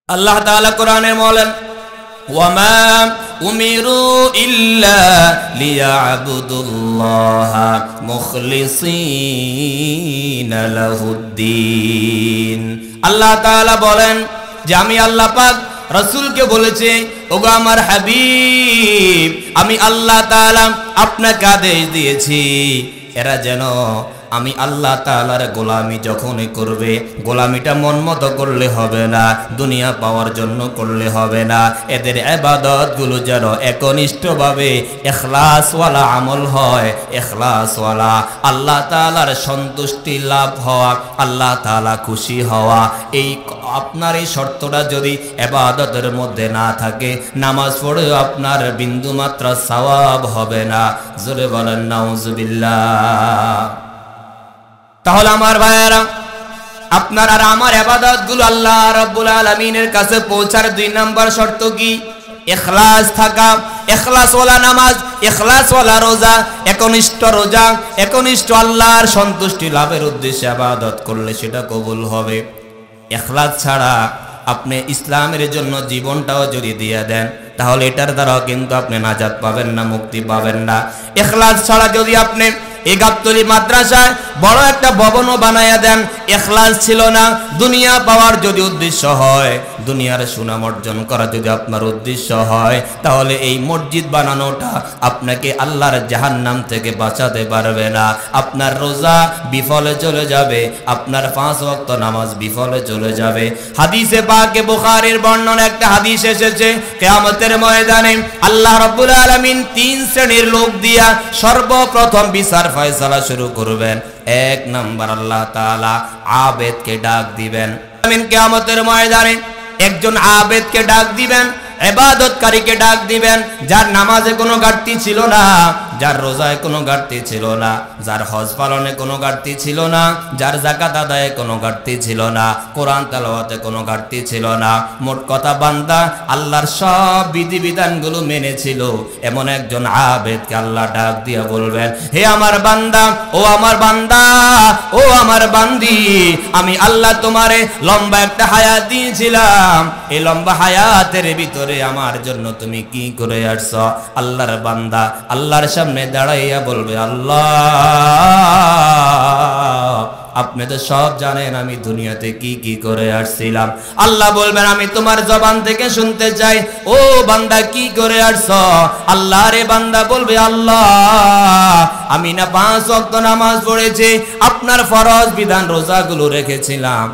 আল্লাহ তাআলা কোরআনে বলেন ওয়ামা উমিরু ইল্লা লিয়াবুদুল্লাহা মুখলিসিনা লাহুদ্দিন। আল্লাহ তাআলা বলেন যে আমি আল্লাহ পাক রাসূলকে বলেছি, ওগো আমার হাবিব, আমি আল্লাহ তাআলা আপনাকে আদেশ দিয়েছি এরা যেন আমি আল্লাহ তাআলার গোলামি যখনই করবে, গোলামিটা মন মতো করলে হবে না, দুনিয়া পাওয়ার জন্য করলে হবে না, এদের ইবাদতগুলো যেন একনিষ্ঠভাবে ইখলাসওয়ালা আমল হয়, ইখলাসওয়ালা, আল্লাহ তাআলার সন্তুষ্টি লাভ হওয়া, আল্লাহ তাআলা খুশি হওয়া। এই আপনার এই শর্তটা যদি ইবাদতের মধ্যে না থাকে, নামাজ পড়ে আপনার বিন্দুমাত্র সওয়াব হবে না। জোরে বলেন নাউজুবিল্লাহ। তাহলে আমার ভাইয়েরা, আপনার আর আমার ইবাদতগুলো আল্লাহ রাব্বুল আলামিনের কাছে পৌঁছার দুই নাম্বার শর্ত কি? ইখলাস থাকা। ইখলাসওয়ালা নামাজ, ইখলাসওয়ালা রোজা, একনিষ্ঠ রোজা, একনিষ্ঠ আল্লাহর সন্তুষ্টি লাভের উদ্দেশ্যে ইবাদত করলে সেটা কবুল হবে। ইখলাস ছাড়া আপনি ইসলামের জন্য জীবনটাও যদি দিয়ে দেন, তাহলে এটার দ্বারাও কিন্তু আপনি নাজাত পাবেন না, মুক্তি পাবেন না। ইখলাস ছাড়া যদি আপনি এই গাবতলী মাদ্রাসায় বড় একটা ভবনও বানায়া দেন, ইখলাস ছিল না, দুনিয়া পাওয়ার যদি উদ্দেশ্য হয়, দুনিয়ার সুনাম অর্জন করা যদি আপনার উদ্দেশ্য হয়, তাহলে এই মসজিদ বানানোটা আপনাকে আল্লাহর জাহান্নাম থেকে বাঁচাতে পারবে না। আপনার রোজা বিফলে চলে যাবে, আপনার 5 ওয়াক্ত নামাজ বিফলে চলে যাবে। হাদিসে পাকে বুখারীর বর্ণনা একটা হাদিস এসেছে, কিয়ামতের ময়দানে আল্লাহ রাব্বুল আলামিন 3 শ্রেণীর লোক দিয়া সর্বপ্রথম বিচার ফয়সালা শুরু করবেন। এক নাম্বার আল্লাহ তাআলা আবেদকে ডাক দিবেন। আমিন কিয়ামতের ময়দানে একজন আবেদকে ডাক দিবেন, ইবাদতকারীকে ডাক দিবেন, যার নামাজে কোনো ঘাটতি ছিল না, যার রোজায় কোনো ঘাটতি ছিল না, যার হজ পালনে কোনো ঘাটতি ছিল না, যার যাকাত আদায়ে কোনো ঘাটতি ছিল না, কোরআন তেলাওয়াতে কোনো ঘাটতি ছিল না। মোট কথা বান্দা আল্লাহর সব বিধিবিধানগুলো মেনেছিল। এমন একজন আবেদকে আল্লাহ ডাক দিয়া বলবেন, হে আমার বান্দা, ও আমার বান্দা, ও আমার বান্দি, আমি আল্লাহ তোমারে লম্বা একটা হায়াত দিয়েছিলাম। এই লম্বা হায়াতের ভিতরে আমার জন্য তুমি কি করে আসছ? আল্লাহর বান্দা আল্লাহর সামনে দাঁড়াইয়া বলবে, আল্লাহ আপনি তো সব জানেন আমি দুনিয়াতে কি কি করে আসছিলাম। আল্লাহ বলবেন, আমি তোমার জবান থেকে শুনতে চাই, ও বান্দা কি করে আসছ? আল্লাহ রে বান্দা বলবে, আল্লাহ আমি না 5 ওয়াক্ত নামাজ পড়েছি, আপনার ফরজ বিধান রোজাগুলো রেখেছিলাম,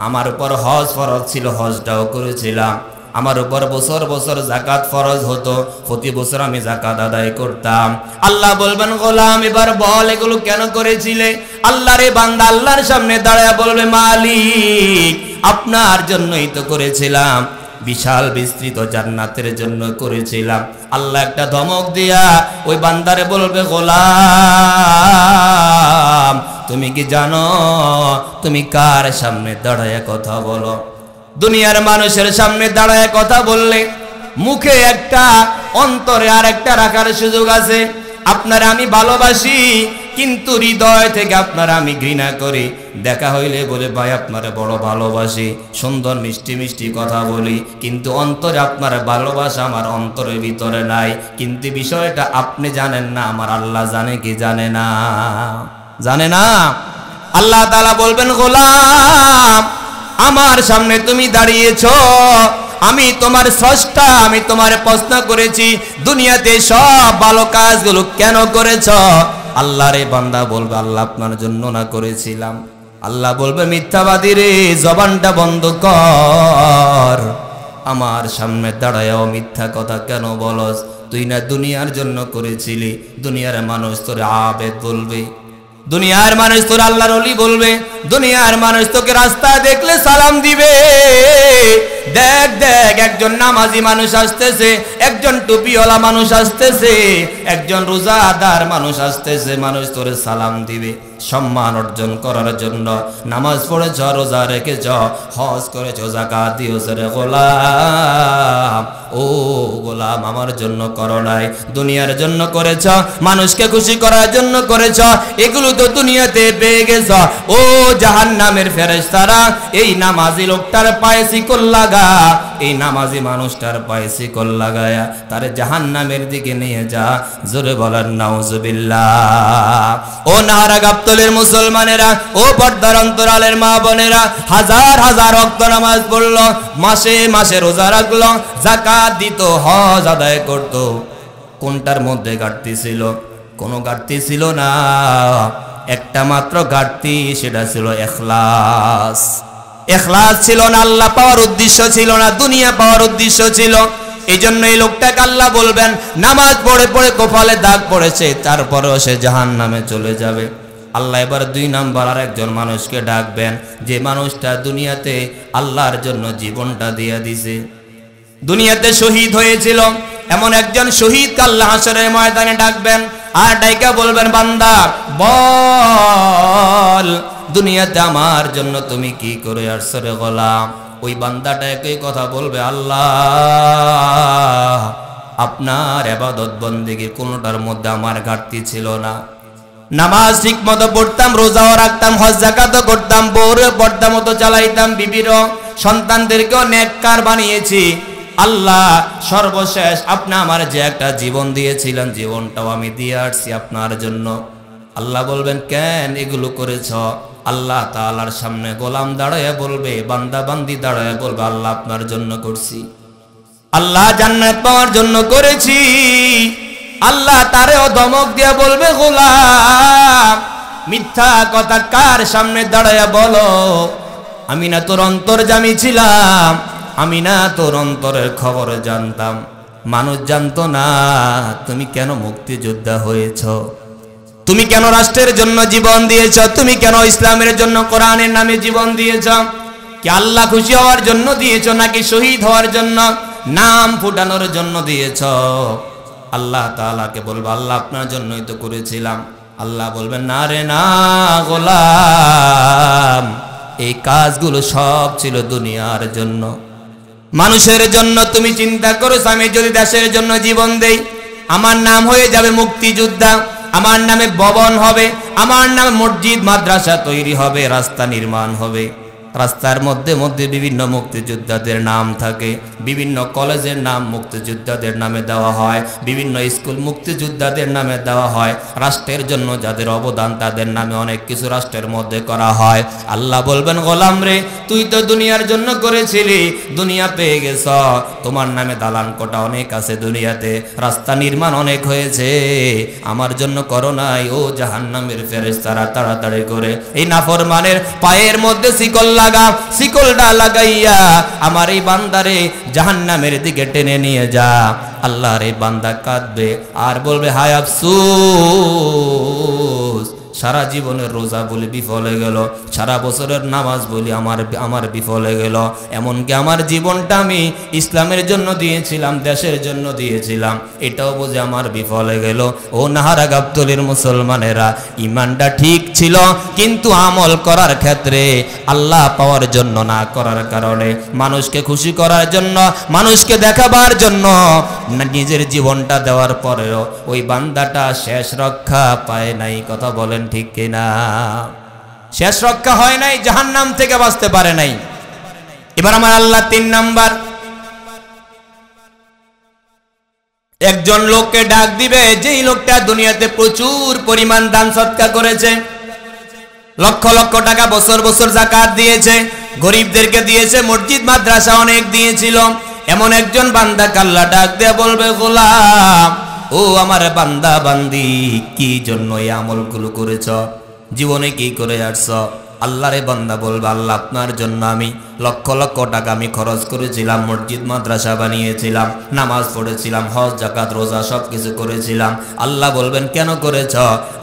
আমার উপর হজ ফরজ ছিল, হজটাও করেছিলাম, আমার উপর বছর বছর যাকাত ফরজ হতো, প্রতি বছর আমি যাকাত আদায় করতাম। আল্লাহ বলবেন, গোলাম এবার বল এগুলো কেন করেছিলে? আল্লাহ রে বান্দা আল্লাহর সামনে দাঁড়ায় বলবে, মালিক আপনার জন্যই তো করেছিলাম, বিশাল বিস্তৃত জান্নাতের জন্য করেছিলাম। আল্লাহ একটা ধমক দিয়া ওই বান্দারে বলবে, গোলাম তুমি কি জানো তুমি কার সামনে দাঁড়ায় কথা বলো? দুনিয়ার মানুষের সামনে দাঁড়ায় কথা বললে মুখে একটা, অন্তরে আর একটা রাখার সুযোগ আছে। আপনার আমি ভালোবাসি, কিন্তু হৃদয় থেকে আপনার আমি ঘৃণা করি। দেখা হইলে বলে, ভাই আপনারে বড় ভালোবাসি, সুন্দর মিষ্টি মিষ্টি কথা বলি, কিন্তু অন্তরে আপনার ভালোবাসা আমার অন্তরের ভিতরে নাই। কিন্তু বিষয়টা আপনি জানেন না, আমার আল্লাহ জানে কি জানে না? জানে না। আল্লাহ তাআলা বলবেন, গোলাম আমার সামনে তুমি দাঁড়িয়েছো, আমি তোমার স্রষ্টা, আমি তোমার প্রশ্ন করেছি দুনিয়াতে সব ভালো কাজগুলো কেন করেছ? আল্লাহ রে বান্দা বলবে, আল্লাহ আপনার জন্য না করেছিলাম। আল্লাহ বলবে, মিথ্যাবাদী রে জবানটা বন্ধ কর, আমার সামনে দাঁড়ায়ও মিথ্যা কথা কেন বলস? তুই না দুনিয়ার জন্য করেছিলি। দুনিয়ার মানুষ তোরে আবেদ বলবে, দুনিয়ার মানুষ তোর আল্লাহর ওলি বলবে, দুনিয়ার মানুষ তোকে রাস্তায় দেখলে সালাম দিবে। দেখ দেখ একজন নামাজি মানুষ আসতেছে, একজন টুপিওয়ালা মানুষ আসতেছে, একজন রোজাদার মানুষ আসতেছে, মানুষ তোরে সালাম দিবে। সম্মান অর্জন করার জন্য নামাজ পড়েছ, রোজা রেখেছ, হজ করেছ, যাকাত দিয়েছ রে গোলাম। ও গোলাম আমার জন্য করো নাই, দুনিয়ার জন্য করেছ, মানুষকে খুশি করার জন্য করেছ, এগুলো তো দুনিয়াতে পেয়ে গেছ। ও জাহান্নামের ফেরেশতারা, এই নামাজি লোকটার পায়ে শিকল লাগা, এই নামাজি মানুষটার পায়ে শিকল লাগায়া তারে জাহান্নামের দিকে নিয়ে যা। জোরে বলেন নাউজুবিল্লাহ। ও নাহারা গাবতলের মুসলমানেরা, ও পর্দার অন্তরালের মা বোনেরা, হাজার হাজার ওয়াক্ত নামাজ পড়লো, মাসে মাসে রোজা রাখলো, যাকাত দিত, হজ আদায় করত, কোনটার মধ্যে ঘাটতি ছিল? কোনো ঘাটতি ছিল না। একটা মাত্র ঘাটতি, সেটা ছিল ইখলাস। ইখলাস ছিল না, আল্লাহ পাওয়ার উদ্দেশ্য ছিল না, দুনিয়া পাওয়ার উদ্দেশ্য ছিল। এই জন্য এই লোকটাকে আল্লাহ বলবেন, নামাজ পড়ে পড়ে কপালে দাগ পড়েছে, তারপরেও সে জাহান্নামে চলে যাবে। আল্লাহ এবার 2 নাম্বার আর একজন মানুষকে ডাকবেন, যে মানুষটা দুনিয়াতে আল্লাহর জন্য জীবনটা দিয়ে দিছে, দুনিয়াতে শহীদ হয়েছিল। এমন একজন শহীদকে আল্লাহ হাশরের ময়দানে ডাকবেন, আর ডাইকা বলবেন, বান্দা বল দুনিয়াতে আমার জন্য তুমি কি করে আসছো রে গোলাম? ওই বান্দাটা একই কথা বলবে, আল্লাহ আপনার ইবাদত বন্দেগীর কোনটার মধ্যে আমার ঘাটতি ছিল না। নামাজ ঠিক মতো পড়তাম, রোজাও রাখতাম, হজ যাকাতও করতাম, বউরে পর্দা মতো চালাইতাম, বিবিরও সন্তানদেরকেও নেককার বানিয়েছি। আল্লাহ সর্বশেষ আপনি আমার যে একটা জীবন দিয়েছিলেন, জীবনটাও আমি দিয়ে আসছি আপনার জন্য। আল্লাহ বলবেন, কেন এগুলো করেছ? আল্লাহ তাআলার সামনে গোলাম দাঁড়ায় বলবে, বান্দা বান্দি দাঁড়ায় বলবে, আল্লাহ আপনার জন্য করছি, আল্লাহ জান্নাত পাওয়ার জন্য করেছি। আল্লাহ তারেও ধমক দিয়া বলবে, গোলাম মিথ্যা কথা কার সামনে দাঁড়ায় বলো? আমি না তোর অন্তর্যামী ছিলাম, আমি না তোর অন্তরের খবর জানতাম, মানুষ জানতো না। তুমি কেন মুক্তিযোদ্ধা হয়েছ? তুমি কেন রাষ্ট্রের জন্য জীবন দিয়েছ? তুমি কেন ইসলামের জন্য, কোরআনের নামে জীবন দিয়েছ? কি আল্লাহ খুশি হওয়ার জন্য দিয়েছ, নাকি শহীদ হওয়ার জন্য, নাম ফুটানোর জন্য দিয়েছ? আল্লাহ তাআলাকে বলবো আল্লাহ আপনার জন্যই তো করেছিলাম। আল্লাহ বলবেন না রে না গোলাম, এই কাজগুলো সব ছিল দুনিয়ার জন্য, মানুষের জন্য। তুমি চিন্তা করো, আমি যদি দেশের জন্য জীবন দেই, আমার নাম হয়ে যাবে মুক্তিযোদ্ধা, আমার নামে ভবন হবে, আমার নামে মসজিদ মাদ্রাসা তৈরি হবে, রাস্তা নির্মাণ হবে। রাস্তার মধ্যে মধ্যে বিভিন্ন মুক্তিযোদ্ধাদের নাম থাকে, বিভিন্ন কলেজের নাম মুক্তিযোদ্ধাদের নামে দেওয়া হয়, বিভিন্ন স্কুল মুক্তিযোদ্ধাদের নামে দেওয়া হয়। রাষ্ট্রের জন্য যাদের অবদান তাদের নামে অনেক কিছু রাষ্ট্রের মধ্যে করা হয়। আল্লাহ বলবেন গোলাম রে, তুই তো দুনিয়ার জন্য করেছিলি, দুনিয়া পেয়ে গেছ, তোমার নামে দালান কোটা অনেক আছে দুনিয়াতে, রাস্তা নির্মাণ অনেক হয়েছে, আমার জন্য করো নাই। ও জাহান্নামের ফেরেশতারা তাড়াতাড়ি করে এই নাফরমানের পায়ের মধ্যে শিকল লাগা, শিকলটা লাগাইয়া আমার এই বান্দারে জাহান্নামের দিকে টেনে নিয়ে যা। আল্লাহর এই বান্দা কাঁদবে আর বলবে হায় আফসোস, সারা জীবনের রোজা বলি বিফল হয়ে গেল, সারা বছরের নামাজ বলি আমার বিফল হয়ে গেল, এমনকি আমার জীবনটা আমি ইসলামের জন্য দিয়েছিলাম, দেশের জন্য দিয়েছিলাম, এটাও বুঝে আমার বিফল হয়ে গেল। ও নাহারা গাবতলির মুসলমানেরা, ইমানটা ঠিক ছিল কিন্তু আমল করার ক্ষেত্রে আল্লাহ পাওয়ার জন্য না করার কারণে, মানুষকে খুশি করার জন্য, মানুষকে দেখাবার জন্য নিজের জীবনটা দেওয়ার পরেও ওই বান্দাটা শেষ রক্ষা পায় নাই। কথা বলেন ঠিক কিনা? শেষ রক্ষা হয় নাই, জাহান্নাম থেকে বাঁচতে পারে নাই। এবার আমার আল্লাহ 3 নাম্বার, একজন লোককে ডাক দিবে, যেই লোকটা দুনিয়াতে প্রচুর পরিমাণ দান সদকা করেছে, লক্ষ লক্ষ টাকা বছর বছর যাকাত দিয়েছে, গরিবদেরকে দিয়েছে, মসজিদ মাদ্রাসা অনেক দিয়েছিল। এমন একজন বান্দাকে আল্লাহ ডাক দিয়ে বলবে গোলাম, ও আমার বান্দা বান্দি, কি জন্য এই আমলগুলো করেছ, জীবনে কি করে আসছ? আল্লাহরে বান্দা বলবে আল্লাহ আপনার জন্য আমি লক্ষ লক্ষ টাকা আমি খরচ করেছিলাম, মসজিদ মাদ্রাসা বানিয়েছিলাম, নামাজ পড়েছিলাম, হজ যাকাত রোজা সব কিছু করেছিলাম। আল্লাহ বলবেন কেন করেছ?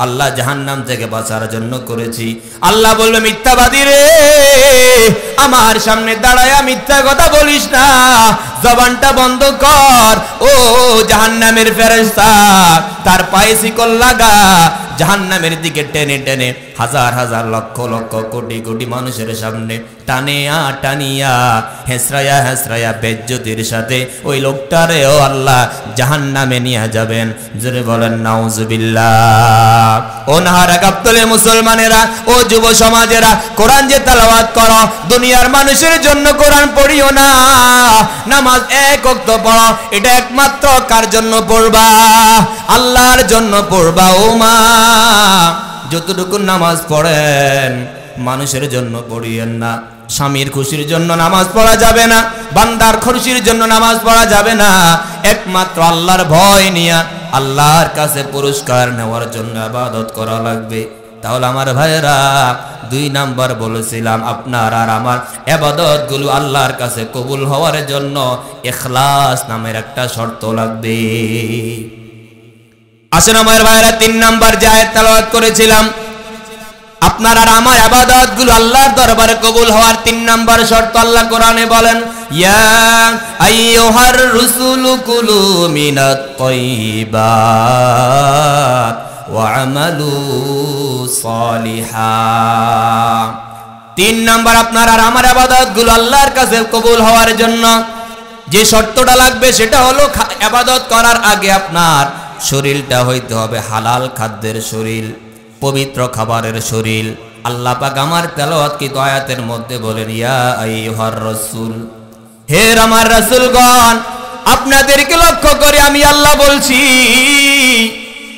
আল্লাহ জাহান্নাম থেকে বাঁচার জন্য করেছি। আল্লাহ বলবে মিথ্যাবাদী রে, আমার সামনে দাঁড়ায়া মিথ্যা কথা বলিস না, জবানটা বন্ধ কর। ও জাহান্নামের ফেরেশতা, তার পায়ে শিকল লাগা, জাহান্নামের দিকে টেনে টেনে হাজার হাজার লক্ষ লক্ষ কোটি কোটি মানুষের সামনে টানিয়া হেসরায়া হেসরায়া বেজ্জতির সাথে ওই লোকটারেও আল্লাহ জাহান্নামে নিয়ে যাবেন। জোরে বলেন নাউজুবিল্লাহ। ও নাহারা গাবতলের মুসলমানেরা, ও যুব সমাজেরা, কোরআন যে তেলাওয়াত করো, দুনিয়ার মানুষের জন্য কোরআন পড়িও না, নামাজ এক ওয়াক্ত পড়ো, এটা একমাত্র কার জন্য পড়বা? আল্লাহর জন্য পড়বা। ও মা, যতটুকু নামাজ পড়েন মানুষের জন্য পড়িয়েন না। স্বামীর খুশির জন্য নামাজ পড়া যাবে না, বান্দার খুশির জন্য নামাজ পড়া যাবে না, একমাত্র আল্লাহর ভয় নিয়ে আল্লাহর কাছে পুরস্কার নেওয়ার জন্য ইবাদত করা লাগবে। তাহলে আমার ভাইয়েরা, 2 নাম্বার বলেছিলাম, আপনার আর আমার ইবাদতগুলো আল্লাহর কাছে কবুল হওয়ার জন্য ইখলাস নামের একটা শর্ত লাগবে। আসেন আমার ভাইয়েরা, 3 নাম্বার যে আয়াত তেলাওয়াত করেছিলাম, আপনার আর আমার ইবাদতগুলো আল্লাহর দরবারে কবুল হওয়ার 3 নাম্বার শর্ত আল্লাহ কোরআনে বলেন, ইয়া আইয়ুহার রুসুলু কুলু মিনাত তাইয়্যিবাত ওয়া আমালু সালিহা। 3 নাম্বার, আপনার আর আমার ইবাদতগুলো আল্লাহর কাছে কবুল হওয়ার জন্য যে শর্তটা লাগবে সেটা হলো, ইবাদত করার আগে আপনার শরীরটা হইতে হবে হালাল খাদ্যের শরীর, পবিত্র খাবারের শরীর। আল্লাহ পাক আমার তেলাওয়াতকৃত আয়াতের মধ্যে বলেন, ইয়া আইয়ুহার রাসূল, হে আমার রাসূলগণ, আপনাদেরকে লক্ষ্য করে আমি আল্লাহ বলছি,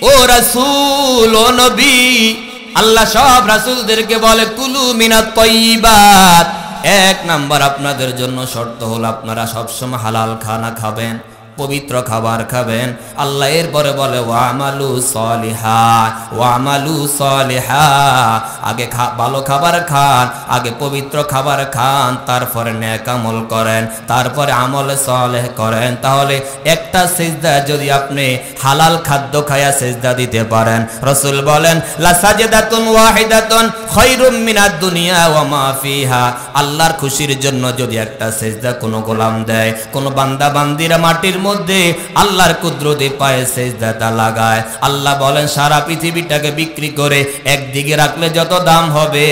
ও রাসূল, ও নবী। আল্লাহ সব রাসূলদেরকে বলে কুলু মিনাত তাইয়্যিবাত। 1 নাম্বার আপনাদের জন্য শর্ত হলো আপনারা সবসময় হালাল খানা খাবেন, পবিত্র খাবার খাবেন। আল্লাহ এরপরে বলে ওয়ামালু সলিহা, ওয়ামালু সলিহা, আগে ভালো খাবার খান, আগে পবিত্র খাবার খান, তারপরে নেক আমল করেন, তারপরে আমলে সলেহ করেন। তাহলে একটা সিজদা যদি আপনি হালাল খাদ্য খায়া সিজদা দিতে পারেন, রাসূল বলেন লা সাজদাতুন ওয়াহিদাতুন খায়রুম মিনাদ দুনিয়া ওয়া মা ফিহা। আল্লাহর খুশির জন্য যদি একটা সিজদা কোনো গোলাম দেয়, কোনো বান্দা বান্দিরা মাটির মধ্যে আল্লাহর কুদরতে পায়ে সিজদাটা লাগায়। আল্লাহ বলেন সারা পৃথিবীটাকে বিক্রি করে একদিকে রাখলে যত দাম হবে,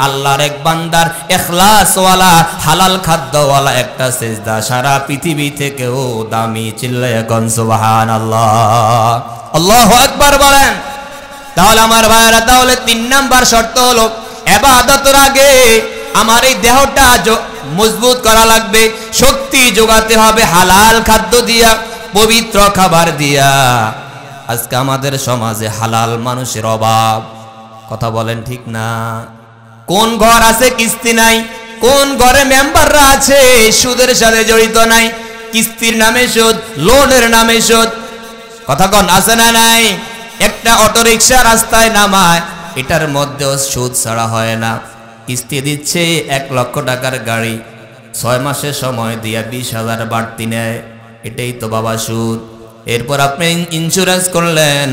আল্লাহর এক বান্দার ইখলাসওয়ালা হালাল খাদ্যওয়ালা একটা সিজদা সারা পৃথিবী থেকেও দামি। চিল্লায়া কোন সুবহানাল্লাহ, আল্লাহু আকবার বলেন। তাহলে আমার ভাইরা, তাহলে 3 নাম্বার শর্ত হলো ইবাদতের আগে আমার এই দেহটা মজবুত করা লাগবে, শক্তি যোগাতে হবে হালাল খাদ্য দিয়া, পবিত্র খাবার দিয়া। আজকে আমাদের সমাজে হালাল মানুষের অভাব, কথা বলেন ঠিক না? কোন ঘর আছে কিস্তি নাই? কোন ঘরে মেম্বাররা আছে সুদের সাথে জড়িত নাই? কিস্তির নামে সুদ, লোনের নামে সুদ, কথা কোন আছে না নাই? একটা অটো রিক্সা রাস্তায় নামায়, এটার মধ্যেও সুদ ছাড়া হয় না। কিস্তি দিচ্ছে 1 লক্ষ টাকার গাড়ি, 6 মাসের সময় দিয়া 20,000 বাড়তি নেয়, এটাই তো বাবা সুদ। এরপর আপনি ইন্স্যুরেন্স করলেন,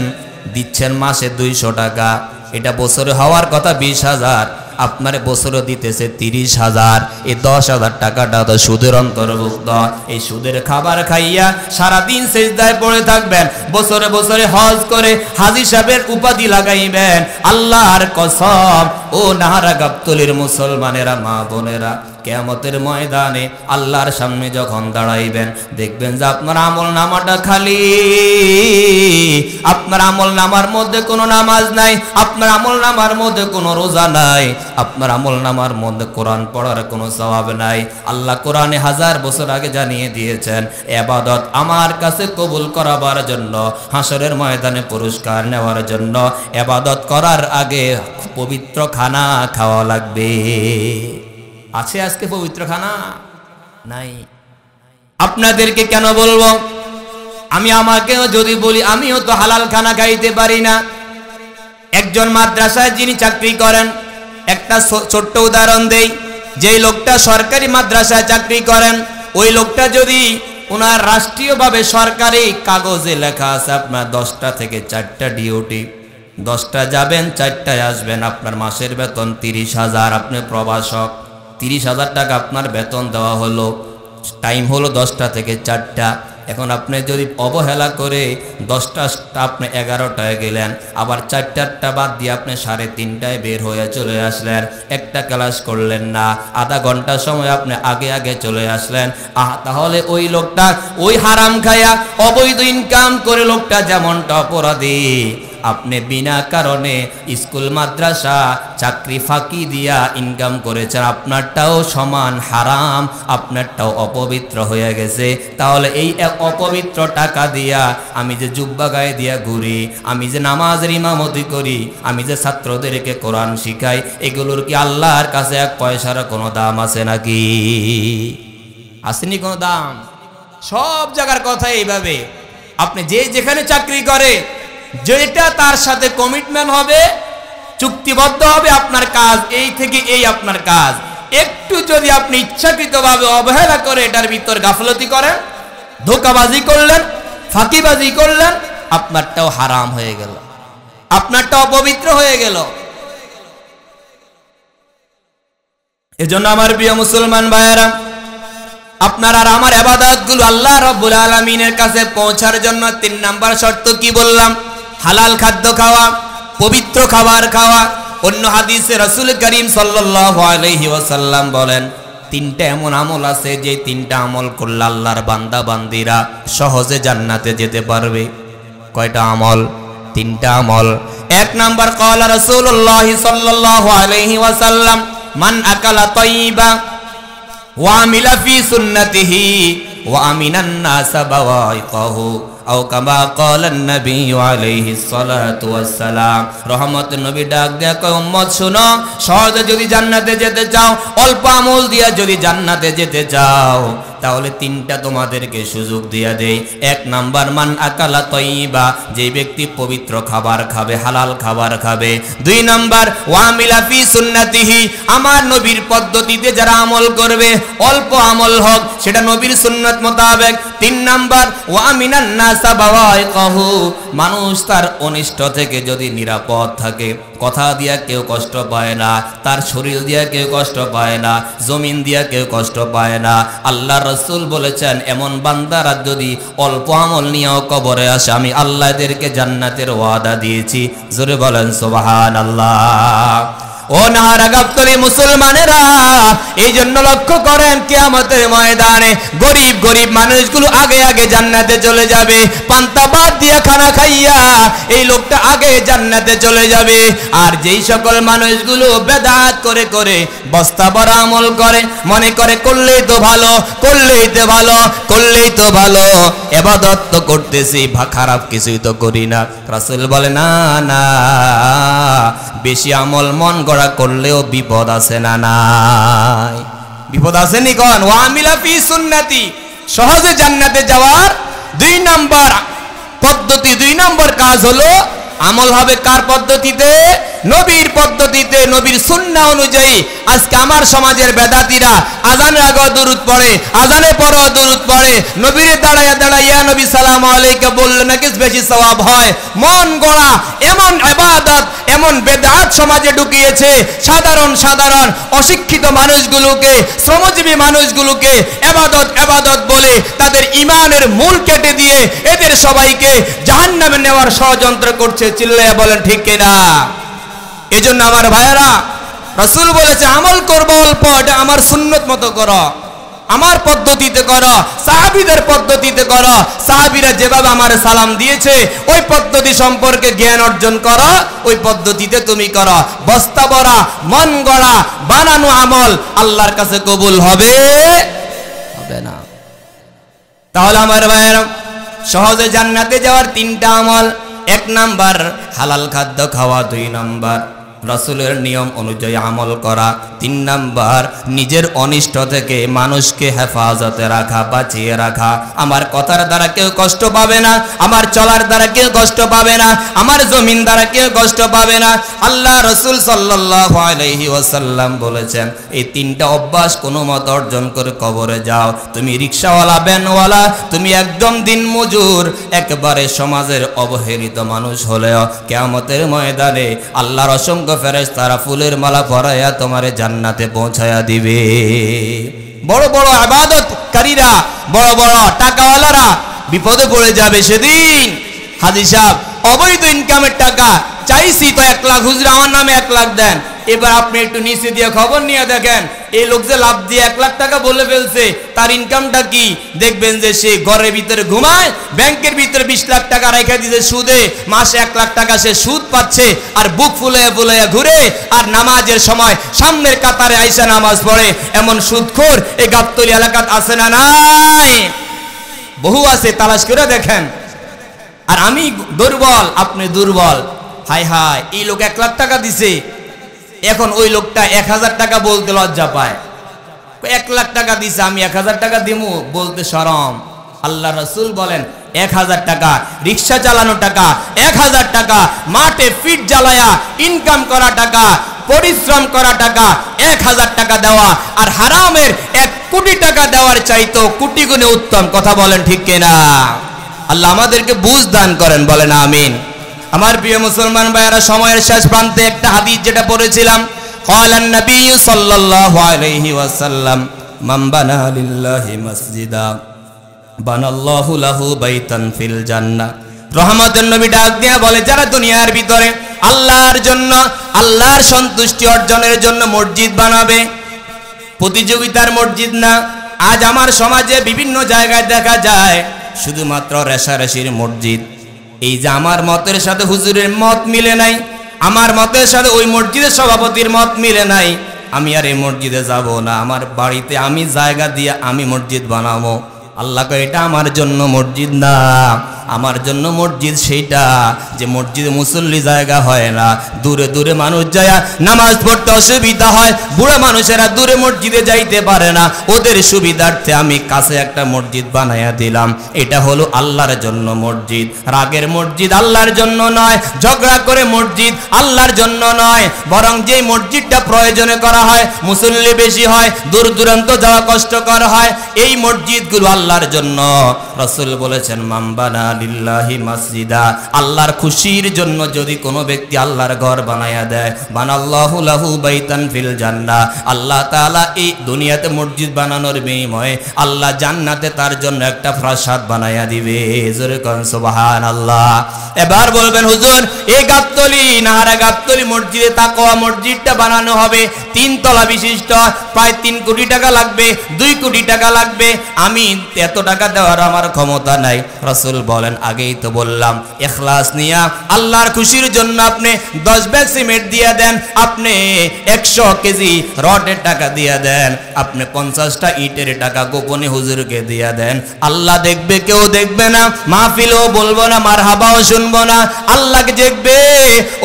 দিচ্ছেন মাসে 200 টাকা, এটা বছরে হওয়ার কথা 20,000, আপনার বছরে দিতেছে 30,000। এই 10,000 টাকাটা তো সুদের অন্তর্ভুক্ত। এই সুদের খাবার খাইয়া সারাদিন সিজদায় পড়ে থাকবেন, বছরে বছরে হজ করে হাজী সাহেবের উপাধি লাগাইবেন। আল্লাহর কসম, ও নাহারা গাবতলীর মুসলমানেরা, মা বোনেরা, কিয়ামতের ময়দানে আল্লাহর সামনে যখন দাঁড়াইবেন, দেখবেন যে আপনার আমল নামাটা খালি। আপনার আমল নামার মধ্যে কোনো নামাজ নাই, আপনার আমল নামার মধ্যে কোনো রোজা নাই, আপনার আমল নামার মধ্যে কোরআন পড়ার কোনো সওয়াব নাই। আল্লাহ কোরআনে 1000 বছর আগে জানিয়ে দিয়েছেন, ইবাদত আমার কাছে কবুল করাবার জন্য, হাসরের ময়দানে পুরস্কার নেওয়ার জন্য ইবাদত করার আগে পবিত্র খানা খাওয়া লাগবে। আছে আজকে পবিত্র খানা? নাই। আপনাদেরকে কেন বলবো? আমাকেও যদি বলি, আমিও তো হালাল খানা খাইতে পারি না। একজন মাদ্রাসায় যিনি চাকরি করেন, একটা ছোট্ট উদাহরণ দেই, যেই লোকটা সরকারি মাদ্রাসায় চাকরি করেন, ওই লোকটা যদি ওনার রাষ্ট্রীয়ভাবে সরকারি কাগজে লেখা আছে আপনার 10টা থেকে 4টা ডিউটি, 10টা যাবেন 4টায় আসবেন, আপনার মাসের বেতন 30,000, আপনি প্রবাসক, 30,000 টাকা আপনার বেতন দেওয়া হলো, টাইম হলো 10টা থেকে 4টা। এখন আপনি যদি অবহেলা করে 10টা আপনি 11টায় গেলেন, আবার 4টাটা বাদ দিয়ে আপনি 3:30টায় বের হয়ে চলে আসলেন, একটা ক্লাস করলেন না, আধা ঘন্টা সময় আপনি আগে আগে চলে আসলেন, তাহলে ওই লোকটা ওই হারাম খায়া অবৈধ ইনকাম করে লোকটা যেমনটা অপরাধী, আপনি বিনা কারণে স্কুল মাদ্রাসা চাকরি ফাঁকি দিয়া ইনকাম করেছেন, আপনারটাও সমান হারাম, আপনারটাও অপবিত্র হয়ে গেছে। তাহলে এই অপবিত্র টাকা দিয়া আমি যে জুব্বা গায়ে দিয়া ঘুরি, আমি যে নামাজের ইমামতি করি, আমি যে ছাত্রদেরকে কোরআন শিখাই, এগুলোর কি আল্লাহর কাছে 1 পয়সার কোনো দাম আছে নাকি? আসেনি কোনো দাম? সব জায়গার কথা এইভাবে, আপনি যে যেখানে চাকরি করে, যেটা তার সাথে কমিটমেন্ট হবে, চুক্তিবদ্ধ হবে, আপনার কাজ এই থেকে এই, আপনার কাজ। একটু যদি আপনি ইচ্ছাকৃতভাবে অবহেলা করে এটার ভিতর গাফলতি করেন, ধোঁকাবাজি করলেন, ফাঁকিবাজি করলেন, আপনারটাও হারাম হয়ে গেল, আপনারটা অপবিত্র হয়ে গেল। এজন্য আমার প্রিয় মুসলমান ভাইয়েরা, আপনার আর আমার ইবাদতগুলো আল্লাহ রাব্বুল আলামিনের কাছে পৌঁছার জন্য 3 নাম্বার শর্ত কি বললাম? হালাল খাদ্য খাওয়া, পবিত্র খাবার খাওয়া। অন্য হাদিসে রাসূল করিম সাল্লাল্লাহু আলাইহি ওয়াসাল্লাম বলেন, 3টা এমন আমল আছে যে 3টা আমল করলে আল্লাহর বান্দা বান্দিরা সহজে জান্নাতে যেতে পারবে। কয়টা আমল? 3টা আমল। 1 নাম্বার, ক্বালা রাসূলুল্লাহ সাল্লাল্লাহু আলাইহি ওয়াসাল্লাম, মান আকালা তাইয়্যিবা ওয়া আমিলা ফি সুন্নতিহি ওয়া আমিনান নাস বাওয়াইকাহু আও কামা ক্বালান নবী আলাইহিস সালাতু ওয়াস সালাম। রহমতের নবী ডাক দেয়া কয়, উম্মত শুনো, সহজে যদি জান্নাতে যেতে চাও, অল্প আমল দিয়া যদি জান্নাতে যেতে চাও, তাহলে 3টা তোমাদেরকে সুযোগ দিয়া দেই। 1 নাম্বার, মান আকালা তাইয়্যিবা, যে ব্যক্তি পবিত্র খাবার খাবে, হালাল খাবার খাবে। 2 নাম্বার, ওয়া আমিলা ফি সুন্নতিহি, আমার নবীর পদ্ধতিতে যারা আমল করবে, অল্প আমল হোক, সেটা নবীর সুন্নাত মোতাবেক। তিন নাম্বার ওয়া মিনান নাসা বাওয়াইকাহু, মানুষ তার অনিষ্ট থেকে যদি নিরাপদ থাকে, কথা দিয়া কেউ কষ্ট পায় না, তার শরীর দিয়া কেউ কষ্ট পায় না, জমিন দিয়া কেউ কষ্ট পায় না। আল্লাহ রাসূল বলেছেন এমন বান্দারা যদি অল্প আমল নিয়েও কবরে আসে, আমি আল্লাহ এদেরকে জান্নাতের ওয়াদা দিয়েছি। জোরে বলেন সুবহানাল্লাহ। ও নাহারাগাপ্তলী মুসলমানেরা, এই জন্য লক্ষ্য করেন কিয়ামতের ময়দানে গরিব গরিব মানুষগুলো আগে আগে জান্নাতে চলে যাবে। পান্তা ভাত দিয়া খানা খাইয়া এই লোকটা আগে জান্নাতে চলে যাবে। আর যেই সকল মানুষগুলো বেদাত করে করে বস্তা ভরা আমল করে, মনে করে করলেই তো ভালো, করলেই তো ভালো, করলেই তো ভালো, ইবাদত তো করতেছি, খারাপ কিছুই তো করি না। রাসূল বলে না না, বেশি আমল মন গড়া করলেও বিপদ আছে না নাই? বিপদ আছে নি কোন? ওয়া আমিলা ফি সুন্নতি, সহজে জান্নাতে যাওয়ার দুই নাম্বার পদ্ধতি, দুই নাম্বার কাজ হলো আমল হবে কার পদ্ধতিতে? নবীর পদ্ধতিতে, নবীর সুন্নাহ অনুযায়ী। আজকে আমার সমাজের বেদাতীরা আজানের আগে দরুদ পড়ে, আজানে পরেও দরুদ পড়ে, নবীর দাঁড়াইয়া দাঁড়াইয়া নবী সালাম আলাইকা বললে নাকি বেশি সওয়াব হয়। মন গড়া এমন ইবাদত, এমন বেদাত সমাজে ঢুকিয়েছে। সাধারণ সাধারণ অশিক্ষিত মানুষগুলোকে, শ্রমজীবী মানুষগুলোকে ইবাদত ইবাদত বলে তাদের ঈমানের মূল কেটে দিয়ে এদের সবাইকে জাহান্নামে নেওয়ার ষড়যন্ত্র করছে। চিল্লায়া বলেন ঠিক কিনা? এজন্য আমার ভাইয়েরা, রাসূল বলেছে আমল করবো অল্প, এটা আমার সুন্নত মতো করো, আমার পদ্ধতিতে করো, সাহাবীদের পদ্ধতিতে করো। সাহাবীরা যেভাবে আমার সালাম দিয়েছে ওই পদ্ধতি সম্পর্কে জ্ঞান অর্জন করো, ওই পদ্ধতিতে তুমি করো। বস্তা ভরা মন গড়া বানানো আমল আল্লাহর কাছে কবুল হবে হবে না। তাহলে আমার ভাইয়েরা, সহজে জান্নাতে যাওয়ার তিনটা আমল: এক নাম্বার হালাল খাদ্য খাওয়া, দুই নাম্বার রাসূলের নিয়ম অনুযায়ী আমল করা, তিন নাম্বার নিজের অনিষ্ট থেকে মানুষকে হেফাজতে রাখা, বাঁচিয়ে রাখা। আমার কথার দ্বারা কেউ কষ্ট পাবে না, আমার চলার দ্বারা কেউ কষ্ট পাবে না, আমার জমিন দ্বারা কেউ কষ্ট পাবে না। আল্লাহ রাসূল সাল্লাল্লাহু আলাইহি ওয়াসাল্লাম বলেছেন এই তিনটা অভ্যাস কোনো মত অর্জন করে কবরে যাও। তুমি রিকশাওয়ালা, ভ্যানওয়ালা, তুমি একদম দিনমজুর, একবারে সমাজের অবহেলিত মানুষ হলেও কিয়ামতের ময়দানে আল্লাহর অসংখ্য ফেরেশতারা ফুলের মালা পরাইয়া তোমারে জান্নাতে পৌঁছায়া দিবে। বড় বড় ইবাদতকারীরা, বড় বড় টাকাওয়ালারা বিপদে পড়ে যাবে সেদিন। হাজী সাহেব অবৈধ ইনকামের টাকা চাইছি তো 1 লাখ, হুজুর আমার নামে 1 লাখ দেন। এবার আপনি একটু নিচে দিয়ে খবর নিয়ে দেখেন এই লোক যে লাভ দিয়ে 1 লাখ টাকা বলে ফেলছে, তার ইনকামটা কি? দেখবেন যে সে ঘরের ভিতরে ঘুমায়, ব্যাংকের ভিতরে 20 লাখ টাকা রেখে দিয়েছে সুদে, মাসে 1 লাখ টাকা সে সুদ পাচ্ছে, আর বুক ফুলাইয়া ফুলাইয়া ঘুরে, আর নামাজের সময় সামনের কাতারে আইসা নামাজ পড়ে। এমন সুদখোর এই গাবতলী এলাকাত আছে না নাই? বহু আছে, তালাশ করে দেখেন। আর আমি দুর্বল, আপনি দুর্বল। হায় হায়, এই লোক 1 লাখ টাকা দিছে, এখন ওই লোকটা 1000 টাকা বলতে লজ্জা পায়। 1 লাখ টাকা দিছে, আমি 1000 টাকা দিমু বলতে শরম। আল্লাহ রাসূল বলেন 1000 টাকা রিক্সা চালানো টাকা, 1000 টাকা মাঠে ফিট জ্বালায়া ইনকাম করা টাকা, পরিশ্রম করা টাকা, 1000 টাকা দেওয়া আর হারামের 1 কোটি টাকা দেওয়ার চাইতো কোটি গুণে উত্তম। কথা বলেন ঠিক কিনা? আল্লাহ আমাদেরকে বুঝ দান করেন, বলেন আমিন। আমার প্রিয় মুসলমান ভাইয়েরা, সময়ের শেষ প্রান্তে একটা হাদিস যেটা পড়েছিলাম, ক্বালান নবী সাল্লাল্লাহু আলাইহি ওয়াসাল্লাম মান বানা লিল্লাহি মাসজিদা বানাল্লাহু লাহু বাইতান ফিল জান্নাহ। রহমতের নবী ডাক দিয়া বলে, যারা দুনিয়ার ভিতরে আল্লাহর জন্য, আল্লাহর সন্তুষ্টি অর্জনের জন্য মসজিদ বানাবে, প্রতিযোগিতার মসজিদ না। আজ আমার সমাজে বিভিন্ন জায়গায় দেখা যায় শুধুমাত্র রেশারেশির মসজিদ। এই যে আমার মতের সাথে হুজুরের মত মিলে নাই, আমার মতের সাথে ওই মসজিদের সভাপতির মত মিলে নাই, আমি আর এই মসজিদে যাব না, আমার বাড়িতে আমি জায়গা দিয়ে আমি মসজিদ বানাবো। আল্লাহ কয় এটা আমার জন্য মসজিদ না, আমার জন্য মসজিদ সেইটা যে মসজিদে মুসল্লি জায়গা হয় না, দূরে দূরে মানুষ যায় নামাজ পড়তে অসুবিধা হয়, বুড়া মানুষেরা দূরে মসজিদে যাইতে পারে না, ওদের সুবিধার্থে আমি কাছে একটা মসজিদ বানাইয়া দিলাম। এটা হলো আল্লাহর জন্য মসজিদ। রাগের মসজিদ আল্লাহর জন্য নয়, ঝগড়া করে মসজিদ আল্লাহর জন্য নয়, বরং যে মসজিদটা প্রয়োজনে করা হয়, মুসল্লি বেশি হয়, দূর দূরান্ত যাওয়া কষ্টকর হয়, এই মসজিদগুলো আল্লাহর জন্য। রাসূল বলেছেন মান বানা লিল্লাহি মাসজিদা, আল্লাহর খুশির জন্য যদি কোনো ব্যক্তি আল্লাহর ঘর বানায়া দেয়, বানাল্লাহু লাহু বাইতান ফিল জান্নাহ, আল্লাহ তাআলা এই দুনিয়াতে মসজিদ বানানোর বিনিময়ে আল্লাহ জান্নাতে তার জন্য একটা প্রাসাদ বানায়া দিবে। জোরে কোন সুবহানাল্লাহ। এবার বলবেন হুজুর এই গাবতলী নাহারা গাবতলী মসজিদে তাকওয়া মসজিদটা বানানো হবে 3 তলা বিশিষ্ট, প্রায় 3 কোটি টাকা লাগবে, 2 কোটি টাকা লাগবে, আমি এত টাকা দেওয়ার আমার ক্ষমতা নাই। রাসূল বলেন আগেই তো বললাম ইখলাস নিয়া আল্লাহর খুশির জন্য আপনি 10 ব্যাগ সিমেন্ট দিয়ে দেন, আপনি 100 কেজি রডের টাকা দিয়ে দেন, আপনি 50টা ইটের টাকা গোপনে হুজুরকে দিয়ে দেন, আল্লাহ দেখবে, কেউ দেখবে না, মাহফিলও বলবো না, মারহাবাও শুনবো না, আল্লাহকে দেখবে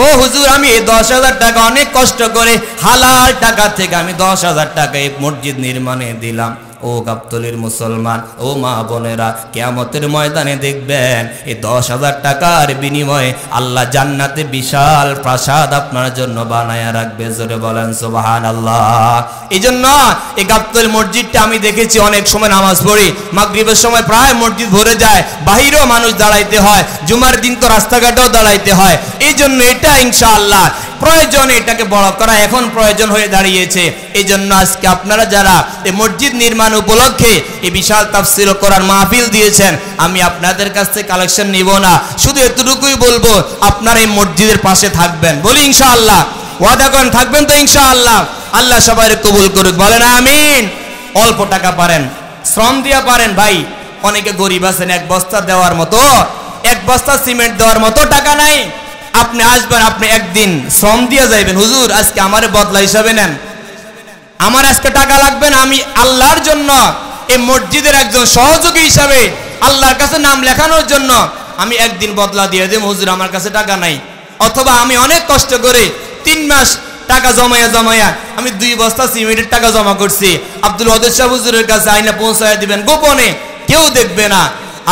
ও হুজুর আমি 10,000 টাকা অনেক কষ্ট করে হালাল টাকা থেকে আমি 10,000 টাকা এই মসজিদ নির্মাণে দিলাম। ও গাবতলীর মুসলমান, ও মা বোনেরা, কিয়ামতের ময়দানে দেখবেন এই 10,000 টাকার বিনিময়ে আল্লাহ জান্নাতে বিশাল প্রাসাদ আপনার জন্য বানায়া রাখবে। জোরে বলেন সুবহানাল্লাহ। এই জন্য এই গাবতলী মসজিদটা আমি দেখেছি অনেক সময় নামাজ পড়ি, মাগরিবের সময় প্রায় মসজিদ ভরে যায়, বাহিরেও মানুষ দাঁড়াইতে হয়, জুমার দিন তো রাস্তাঘাটেও দাঁড়াইতে হয়। এই জন্য এটা ইনশাআল্লাহ প্রয়োজন, এটাকে বড় করা এখন প্রয়োজন হয়ে দাঁড়িয়েছে। এই জন্য আজকে আপনারা যারা এই মসজিদ নির্মাণ উপলক্ষে এই বিশাল তাফসীর ও কোরআন মাহফিল দিয়েছেন, আমি আপনাদের কাছ থেকে কালেকশন নিব না, শুধু এতটুকুই বলবো আপনারা এই মসজিদের পাশে থাকবেন। বলি ইনশাআল্লাহ, ওয়াদা করেন থাকবেন তো ইনশাআল্লাহ। আল্লাহ সবাই কবুল করুক, বলেন আমিন। অল্প টাকা পারেন, শ্রম দিয়া পারেন ভাই, অনেকে গরিব আছেন, 1 বস্তা দেওয়ার মতো, 1 বস্তা সিমেন্ট দেওয়ার মতো টাকা নাই। আপনি আসবেন, আপনি একদিন শ্রম দিয়ে যাইবেন, হুজুর আজকে আমারে বদলা হিসাবে নেন, আমার আজকে টাকা লাগবে না, আমি আল্লাহর জন্য এই মসজিদের একজন সহযোগী হিসাবে আল্লাহর কাছে নাম লেখানোর জন্য আমি একদিন বদলা দিয়ে দেব, হুজুর আমার কাছে টাকা নাই। অথবা আমি অনেক কষ্ট করে 3 মাস টাকা জমায়া আমি 2 বস্তা সিমেন্টের টাকা জমা করছি, আব্দুল ওয়াদুদ সাহেব হুজুরের কাছে আইনা পৌঁছায় দিবেন গোপনে, কেউ দেখবে না।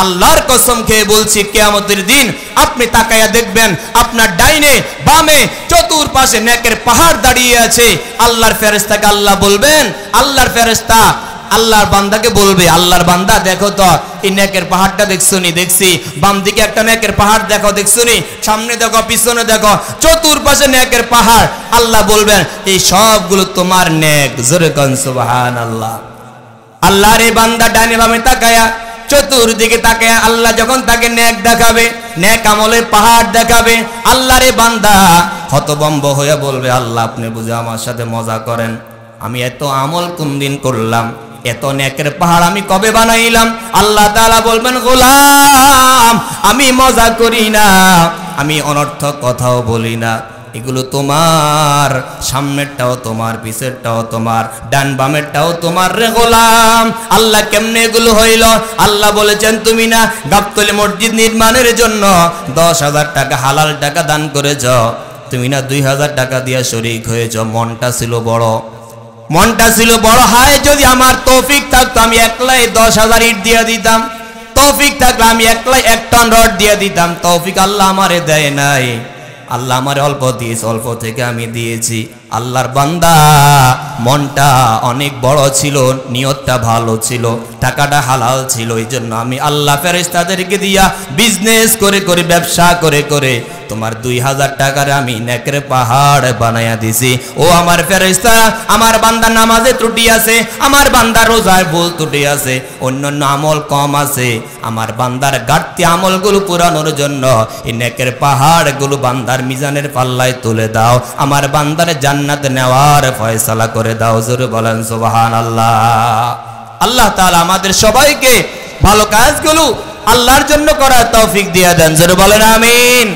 আল্লাহর কসম খেয়ে বলছি কিয়ামতের দিন আপনি তাকায়া দেখবেন আপনার ডাইনে বামে চতুর্পাশে নেকের পাহাড় দাঁড়িয়ে আছে। আল্লাহর ফেরেশতাকে আল্লাহ বলবেন, আল্লাহর ফেরেশতা আল্লাহর বান্দাকে বলবে, আল্লাহর বান্দা দেখো তো এই নেকের পাহাড়টা দেখছো নি? দেখছি। বাম দিকে একটা নেকের পাহাড় দেখো, দেখছো নি? সামনে দেখো, পিছনে দেখো, চতুর্পাশে নেকের পাহাড়। আল্লাহ বলবেন এই সবগুলো তোমার নেক। জোরে কোন সুবহানাল্লাহ। আল্লাহর এই বান্দা ডাইনে বামে তাকায়া চতুর্দিকে তাকায়া আল্লাহ যখন তাকে নেক দেখাবে, নেক আমলের পাহাড় দেখাবে, আল্লাহর এই বান্দা হতভম্ব হয়ে বলবে আল্লাহ আপনি বুঝে আমার সাথে মজা করেন, আমি এত আমল কোন দিন করলাম, এত নেকের পাহাড় আমি কবে বানাইলাম? আল্লাহ তাআলা বলবেন গোলাম আমি মজা করি না, আমি অনর্থক কথাও বলি না, এগুলো তোমার, সামনেরটাও তোমার, পিছেরটাও তোমার, ডান বামেরটাও তোমার রে গোলাম। আল্লাহ কেমনে এগুলো হইল? আল্লাহ বলেছেন তুমি না গাবতলী মসজিদ নির্মাণের জন্য 10,000 টাকা হালাল টাকা দান করেছ, তুমি না 2,000 টাকা দিয়া শরীক হয়েছ, মনটা ছিল বড়, মনটা ছিল বড়। হায় যদি আমার তৌফিক থাকতো আমি একলাই 10,000 ইট দিয়ে দিতাম, তৌফিক থাকলে আমি একলাই 1 টন রড দিয়ে দিতাম, তৌফিক আল্লাহ আমারে দেয় নাই, আল্লাহ আমারে অল্প দিয়েছে, অল্প থেকে আমি দিয়েছি। আল্লাহর বান্দা মনটা অনেক বড় ছিল, নিয়তটা ভালো ছিল, টাকাটা হালাল ছিল, এই জন্য আমি আল্লাহ ফেরেশতাদেরকে দিয়া বিজনেস করে করে, ব্যবসা করে করে তোমার 2,000 টাকার আমি নেকের পাহাড় বানায়া দিছি। ও আমার ফেরেশতা, আমার বান্দা নামাজে ত্রুটি আছে, আমার বান্দার রোজায় ভুল ত্রুটি আছে, অন্যান্য আমল কম আছে, আমার বান্দার ঘাটতি আমলগুলো পুরানোর জন্য এই নেকের পাহাড়গুলো বান্দার মিজানের পাল্লায় তুলে দাও, আমার বান্দার জান্নাতে নেওয়ার ফয়সালা করে দাও। জোরে বলেন সুবহানাল্লাহ। আল্লাহ তাআলা আমাদের সবাইকে ভালো কাজগুলো আল্লাহর জন্য করার তৌফিক দিয়ে দেন। জোরে বলেন আমিন।